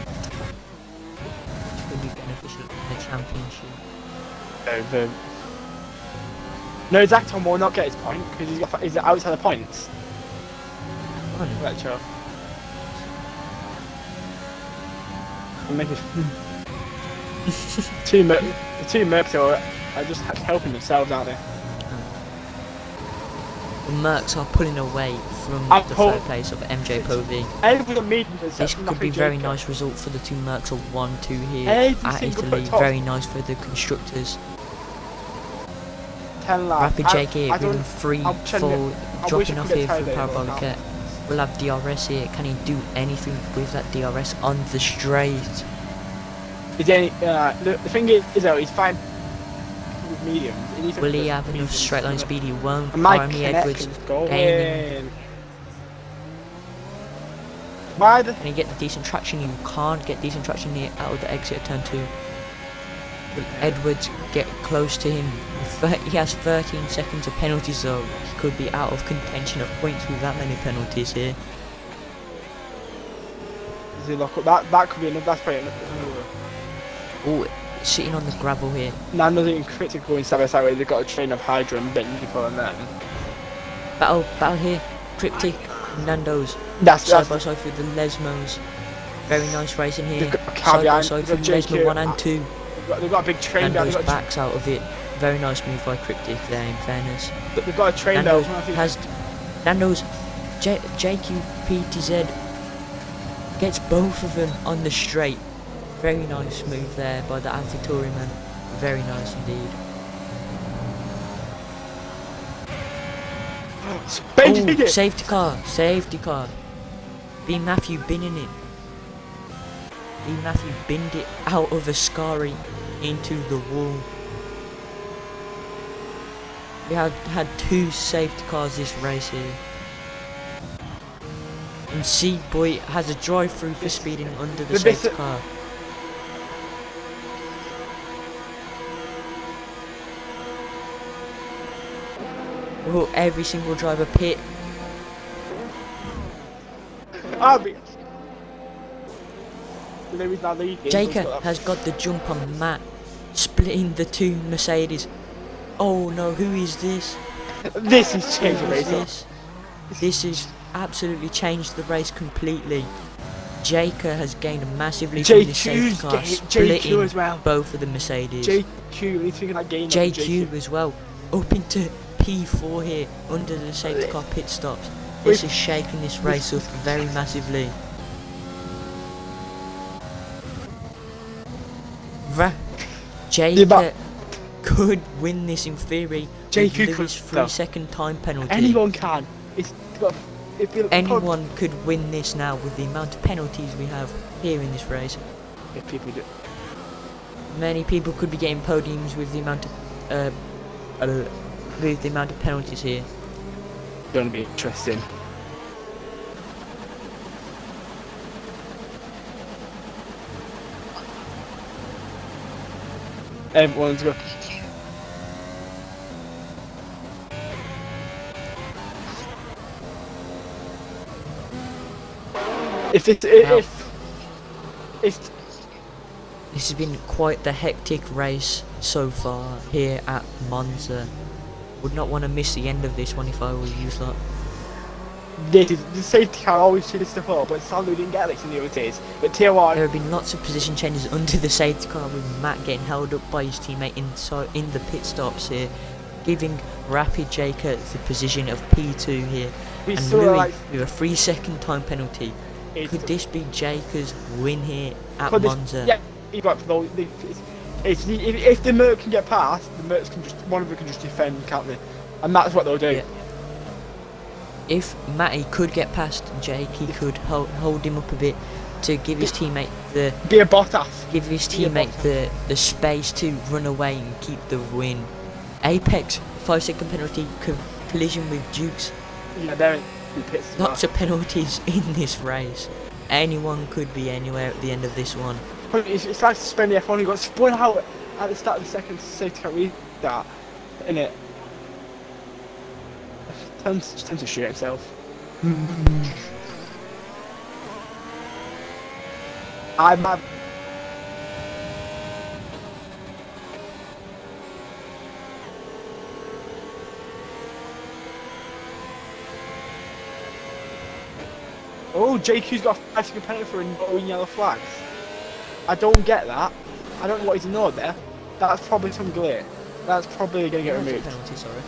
which will be beneficial in the championship. No, Zach Tom will not get his point because he's outside the points. Oh, no. Retro. The two Mercs are just helping themselves out there. The Mercs are pulling away from the third place of MJ Povey. This could be a very nice result for the two Mercs of 1-2 here at Italy. Very nice for the constructors. 10 laps. Rapid Jake here with 3-4 dropping off here from Parabolica. We'll have DRS here. Can he do anything with that DRS on the straight? The thing is though, he's fine with mediums. Will he have enough straight line speed? He won't. RME Edwards gaining. Can he get the decent traction? You can't get decent traction here out of the exit of turn 2. Will Edwards get close to him? He has 13 seconds of penalties though. He could be out of contention of points with that many penalties here. Does he lock up? That could be enough. That's probably enough. Oh, sitting on the gravel here. Nando's in critical in side by side where they've got a train of Hydra and Bendigo and then. Battle here. Cryptic, Nando's. That's side by side with the Lesmos. Very nice racing here. Side by side with Lesmo 1 and 2. They've got a big train down. Nando's backs out of it. Very nice move by Cryptic there, in fairness. But they've got a train Nando's though. has Nando's JQPTZ gets both of them on the straight. Very nice move there by the AlphaTauri man. Very nice indeed. Oh, safety car. B Matthew binning it. B Matthew binned it out of Ascari into the wall. We had 2 safety cars this race here. And C-Boy has a drive-through for speeding under the safety car. Oh, every single driver pit. Lewis now leading. Jaker has got the jump on Matt, splitting the two Mercedes. Oh no, who is this? This is changing Who the is race up. this? This has absolutely changed the race completely. Jaker has gained massively from the safety car, splitting as well. both of the Mercedes. JQ, he's thinking that game. JQ as well, up into P4 here, under the safety car pit stops. This is shaking this race up very massively. Jaker could win this in theory. JQ Lewis' 3-second time penalty. Anyone can. Anyone could win this now with the amount of penalties we have here in this race. If people do. Many people could be getting podiums with the amount of penalties here. Gonna be interesting. Everyone's go. If this has been quite the hectic race so far here at Monza. Would not want to miss the end of this one if I were you lot. the safety car always should have stuff up, but sadly we didn't get this in the other days. But tier 1. There have been lots of position changes under the safety car, with Matt getting held up by his teammate in the pit stops here, giving Rapid Jaker the position of P2 here. We And saw Louis like with a 3-second time penalty. Could this be Jaker's win here at Monza? Yeah, if the Merc can get past, the Mercs can just one of them can just defend, can't they? And that's what they'll do. Yeah. If Matty could get past Jake, he could hold him up a bit to give his teammate the the space to run away and keep the win. Apex 5-second penalty collision with Dukes. Yeah, they're in the pits. Lots of penalties in this race. Anyone could be anywhere at the end of this one. It's like suspending F1 who got spun out at the start of the second safety car restart, isn't it? Tends to shoot himself. I'm Oh, JQ's got a 5-second penalty for ignoring yellow flags. I don't get that. I don't know what he's ignored there. That's probably some glare. That's probably going to get removed. Penalty, sorry.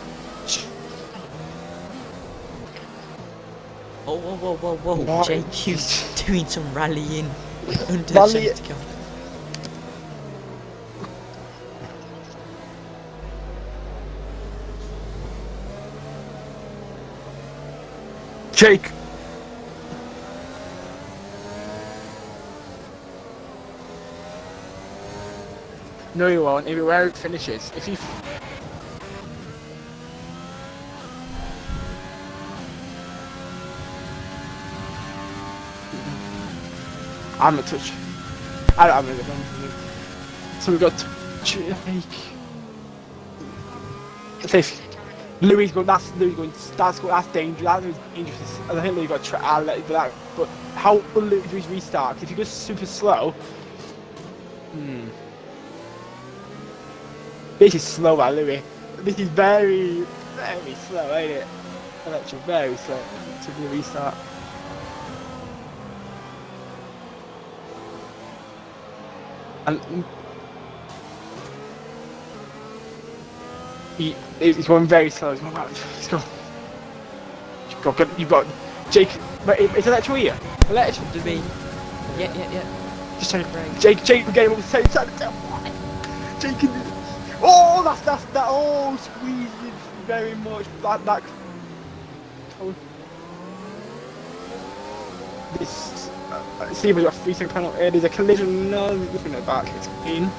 Oh, whoa. JQ's doing some rallying under the safety car. Jake! No, you won't. If where it finishes, if you. I'm a touch. I'm a touch. So we've got Jake. Safe. Louis going. That's Louis going. That's dangerous. That's dangerous. I think Louis got. I'll let it that. But how will Louis restart? If he goes super slow. This is slow, Louis. This is very, very slow, ain't it? Electro, very slow to the restart. And he's going very slow. He's going. You've got Jake. Wait, is Electro here? Electro To be. Yeah. Just trying to. Jake can get him on the same side. Jake can. Oh, that's that. Oh, squeezed it very much. That. Oh. This. See, we've got a 3-second penalty. There's a collision. No, we're looking at back. It's clean.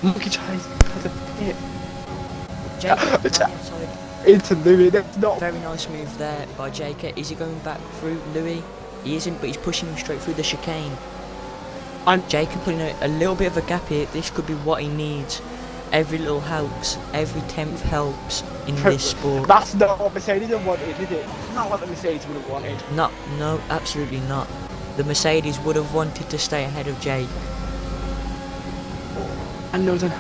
Monkey tries a hit. Into Louis. That's not. Very nice move there by Jaker. Is he going back through Louis? He isn't, but he's pushing him straight through the chicane. And Jaker putting a little bit of a gap here. This could be what he needs. Every little helps. Every 10th helps in this sport. That's not what Mercedes wanted, is it? It's not what the Mercedes would have wanted. No, absolutely not. the Mercedes would have wanted to stay ahead of Jake. And no, then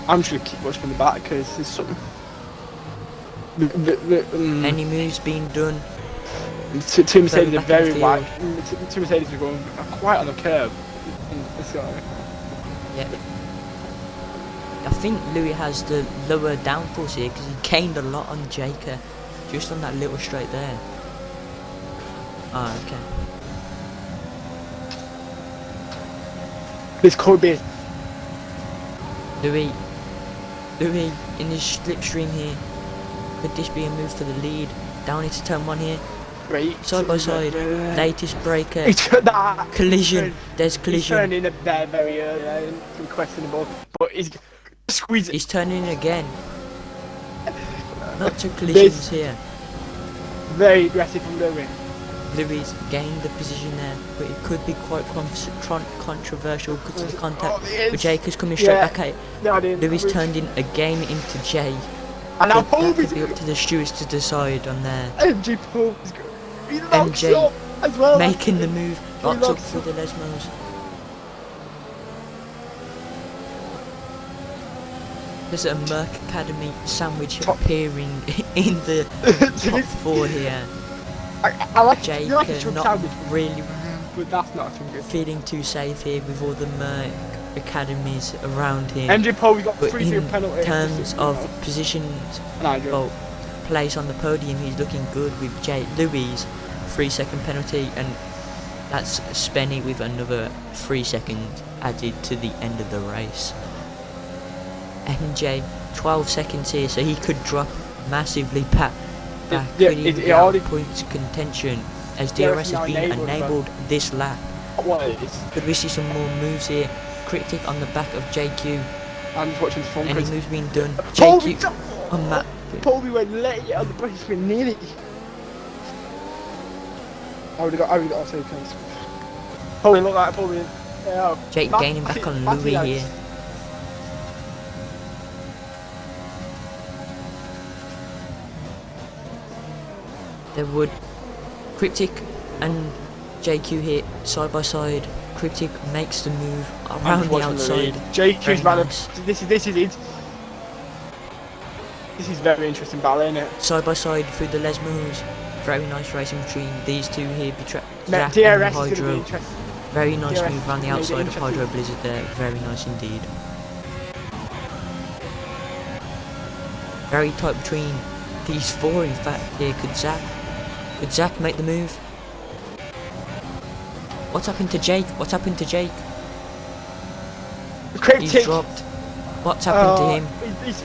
I'm just gonna keep watching from the back because there's something. Any moves being done? Two Mercedes are back in very the wide. Two Mercedes are going quite on the curve. Yeah. I think Louis has the lower downforce here because he gained a lot on Jake, just on that little straight there. Ah, okay. This could be. Louis in his slipstream here. Could this be a move for the lead? Down into turn 1 here. Great. Side by side. Latest breaker. Collision. There's collision. He's turning in there very early. Questionable. But he's squeezing. He's turning in again. Not to collisions here. Very aggressive from Louis. Louis gained the position there, but it could be quite controversial because of the contact. But Jake is coming straight back at it. No, Louis turned in again into Jay. And now that could be up to the stewards to decide on there. MJ Paul is good. He locks MJ up as well. Making the move, locks up for the Lesmos. There's a Merc Academy sandwich appearing in the top 4 here. I like Jake you like a not sandwich, really but that's not too good. feeling too safe here with all the Merc Academies around here. MJ Paul, we got But 3-0 in penalty. terms of positions, well, place on the podium, he's looking good with Louis' 3-second penalty, and that's Spenny with another 3 seconds added to the end of the race. MJ 12 seconds here, so he could drop massively back in already points contention as DRS has been enabled this lap. Could we see some more moves here? Critic on the back of JQ. I'm just watching this phone. Any moves being done? JQ on that. Paul, we went late on the brakes, we nearly. I would have got offside points. Probably look like Paul. Yeah. Jake gaining back on Louis here. There would Cryptic and JQ here side by side. Cryptic makes the move around the outside. JQ's battle. Nice. This is it. This is very interesting battle, isn't it? Side by side through the Lesmos. Very nice racing between these two here. Zach and Hydro. Very nice DRS move around the outside of Hydro Blizzard there. Very nice indeed. Very tight between these 4 in fact here. Could Zach make the move? What's happened to Jake? What's happened to Jake? Cryptic. He's dropped. What's happened to him? He's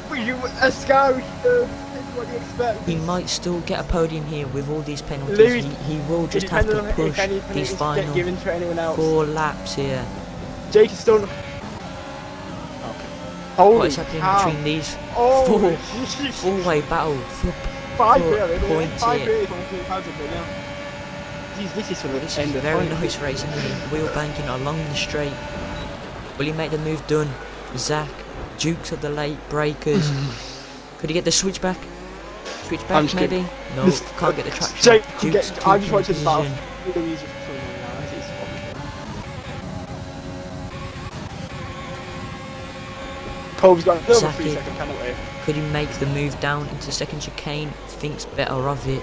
a scary. What do you expect? He might still get a podium here with all these penalties. He will just have to push these final 4 laps here. Jake is still. What's happening between these 4-way battle? 4 points here. This is This is very nice racing here. Wheel banking along the straight. Will he make the move done? Zach, Dukes of the late breakers. Could he get the switchback? Switchback maybe? No, can't get the traction. Jake, Dukes I'm just watching position. Pope's got another Zach 3-second penalty. Could he make the move down into the second chicane? Thinks better of it.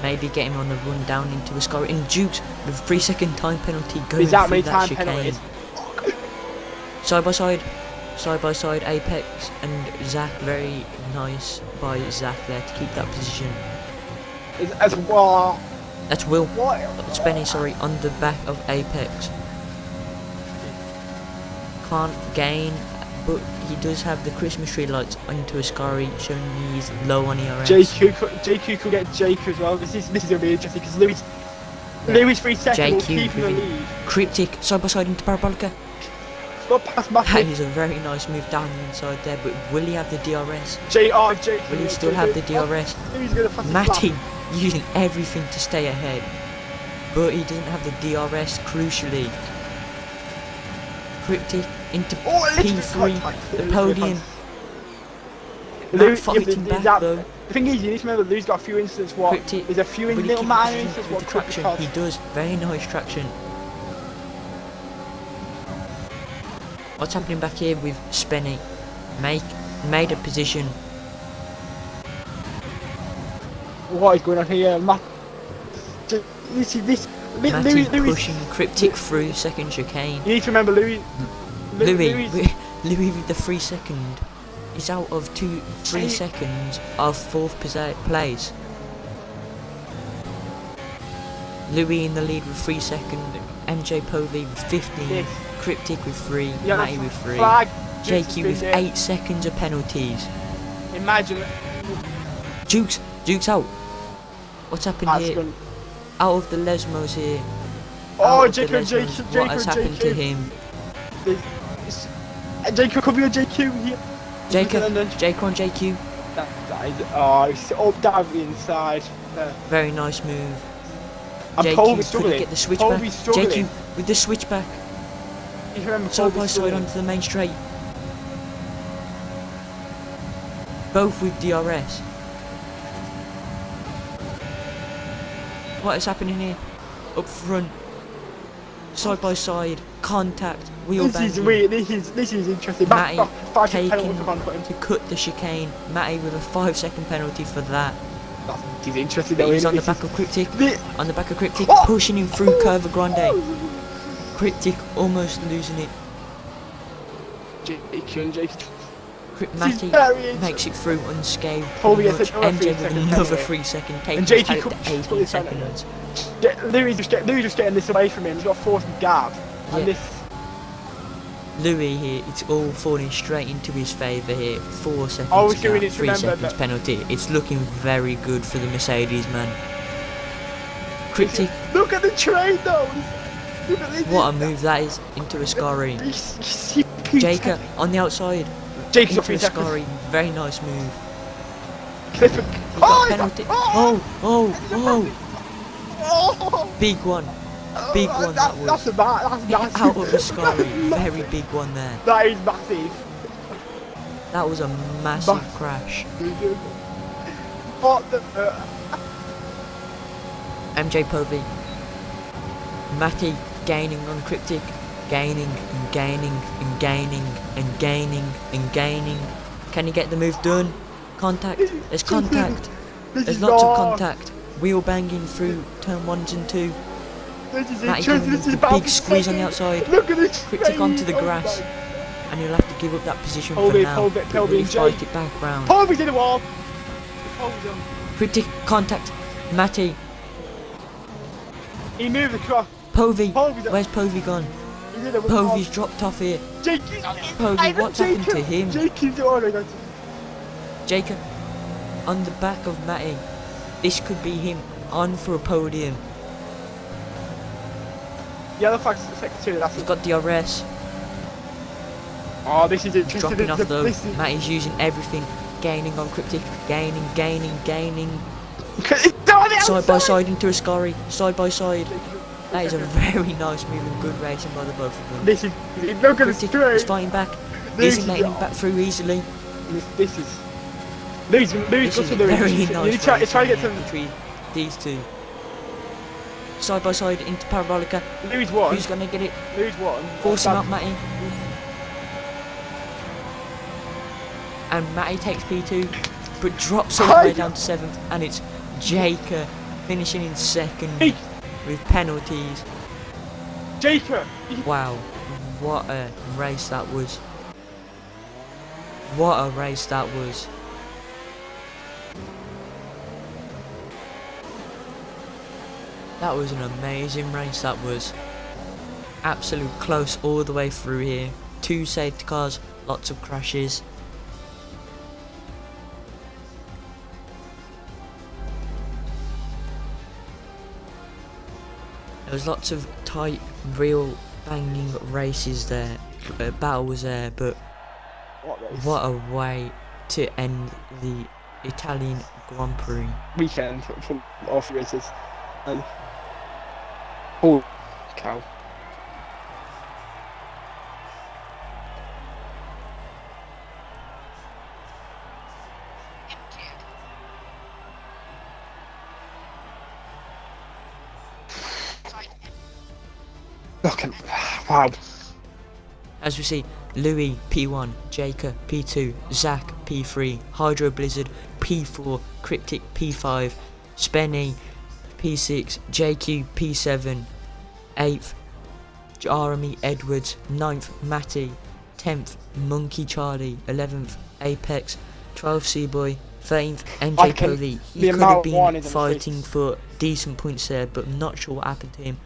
Maybe get him on the run down into a score. In Dukes with 3-second time penalty going through that chicane. Side by side, Apex and Zach. Very nice by Zach there to keep that position. That's what? That's Will. Spenny, sorry, on the back of Apex. Can't gain, but he does have the Christmas tree lights onto a Scary, showing he's low on ERS. JQ could get Jake as well. This is gonna be interesting because Louis 3 seconds will keep him in the lead. Cryptic side by side into Parabolica. Not past Matty. That is a very nice move down the inside there, but will he have the DRS? Jake. Will he still have the DRS? Matty using everything to stay ahead, but he doesn't have the DRS crucially. Cryptic into P3, the podium. Not fighting back though. The thing is, you need to remember Lou's got a few instances what there's a few really little keep minor position instances with what the could traction. because He does very nice traction. What's happening back here with Spenny? Made a position. what is going on here? This. Matty Louis, pushing Cryptic through second chicane. you need to remember Louis. Louis with the 3 second is out of 3 seconds of 4th place. Louis in the lead with 3 second, MJ Povey with 15, Yes. Cryptic with 3, Yeah, Matty with 3, flag. JQ with 8 seconds of penalties. Imagine. Duke's out. What's happened That's here? gonna- Out of the Lesmos here. Oh, Out of the Jacob, Lesmos, what has happened to him? Jacob, could be a JQ here. Jacob on JQ. That died. Oh, it's up down the inside. Very nice move. And JQ Povey's couldn't struggling. get the switchback. Povey's struggling. JQ with the switchback. You remember Side by Povey's side struggling. onto the main straight. Both with DRS. What is happening here? Up front. Side by side. Contact. Wheel This is banging. weird. This is interesting. Matty Five taking penalty for him. to cut the chicane. Matty with a 5 second penalty for that. This is interesting. But though, he's on the isn't it? back of Cryptic. This- On the back of Cryptic. Oh! Pushing him through Curva Grande. Cryptic almost losing it. Matty makes it through unscathed. Povey pretty gets much. another 3 MJ with second another penalty. 3 second And take. JQ Had it could to just 18 put this on it. seconds. Louis just getting this away from him. He's got a forced gap. Yeah. And this. Louis here, it's all falling straight into his favour here. 4 seconds Obviously, we gap, need to 3 remember seconds that- penalty. It's looking very good for the Mercedes, man. Cryptic, Look at the train though. Look at this. what a move that is into a Scurry. Jaker on the outside. Jake's Into got 3 a seconds. Scurry. Very nice move. Clifford. He's got a penalty. Oh! Oh! Big one. Big one that was. That's massive. Out of a Scurry. Very big one there. That is massive. That was a massive crash. What the? MJ Povey. Matty gaining on Cryptic. Gaining and gaining and gaining and gaining and gaining. Can he get the move done? Contact. There's contact. There's lots of contact. Wheel banging through turn 1s and 2. This is Matty interesting. giving This is a about big to squeeze on the second. outside. Look at this. Cryptic onto the train. grass. And he'll have to give up that position for Povey, now. Povey, But Povey really and fight Jake. it back round. Povey's in the wall. Hold on. Cryptic contact. Matty. He moved across. Povey. Povey's Where's Povey gone? He's in the wall. Povey's dropped off here. Jake is on his Povey, side. what's happened to him? Jake is on it. Jacob on the back of Matty. This could be him on for a podium. Yellow flag secretary. That's He's got DRS. Oh, this is interesting. Dropping off though. This is... Matty's using everything. Gaining on Cryptic. Gaining. Side by side into a Scurry. Side by side. That is a very nice move and good racing by the both of them. This is... Look at the Cryptic straight. is fighting back. This Isn't is- letting him back through easily. This is... Louis, This is a got to very You nice try to racing get here some... between these two. Side by side into Parabolica. Louis won. Who's gonna get it? Louis won. Forcing up Matty. And Matty takes P2, but drops all the way down to 7th, and it's Jaker finishing in 2nd Hey. with penalties. Jacob. Wow, what a race that was. What a race that was. That was an amazing race, that was. Absolute close all the way through here. 2 safety cars, lots of crashes. There was lots of tight, real banging races there. Battles there, but what a way to end the Italian Grand Prix. Weekend from all 3 races. And... Oh, cow. Look at, wow. As we see, Louis P1, Jaker P2, Zach P3, Hydro Blizzard P4, Cryptic P5, Spenny P6, JQ P7, 8th Jeremy Edwards, 9th Matty, 10th Monkey Charlie, 11th Apex, 12th Seaboy, 13th NJ Coley. He could have been fighting for decent points there, but I'm not sure what happened to him.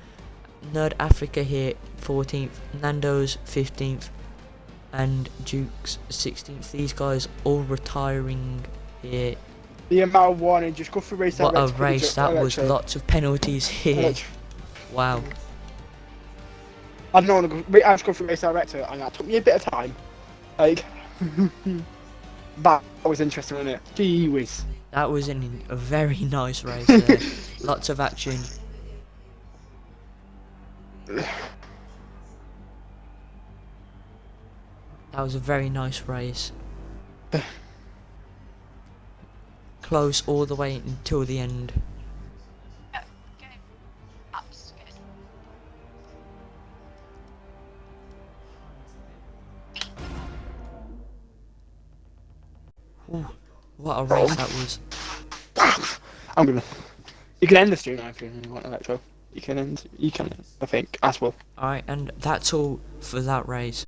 Nerd Africa here, 14th, Nando's 15th, and Duke's 16th. These guys all retiring here. The amount of warning, just go for race. What a race that was! Lots of penalties here. Wow. I don't want to go. I just go for race director, and that took me a bit of time. Like, that was interesting, wasn't it? Gee whiz. That was a very nice race there. Lots of action. That was a very nice race. Close all the way until the end. Ooh, what a race that was. I'm gonna. You can end the stream now if you want, Electro. You can, I think, as well. Alright, and that's all for that race.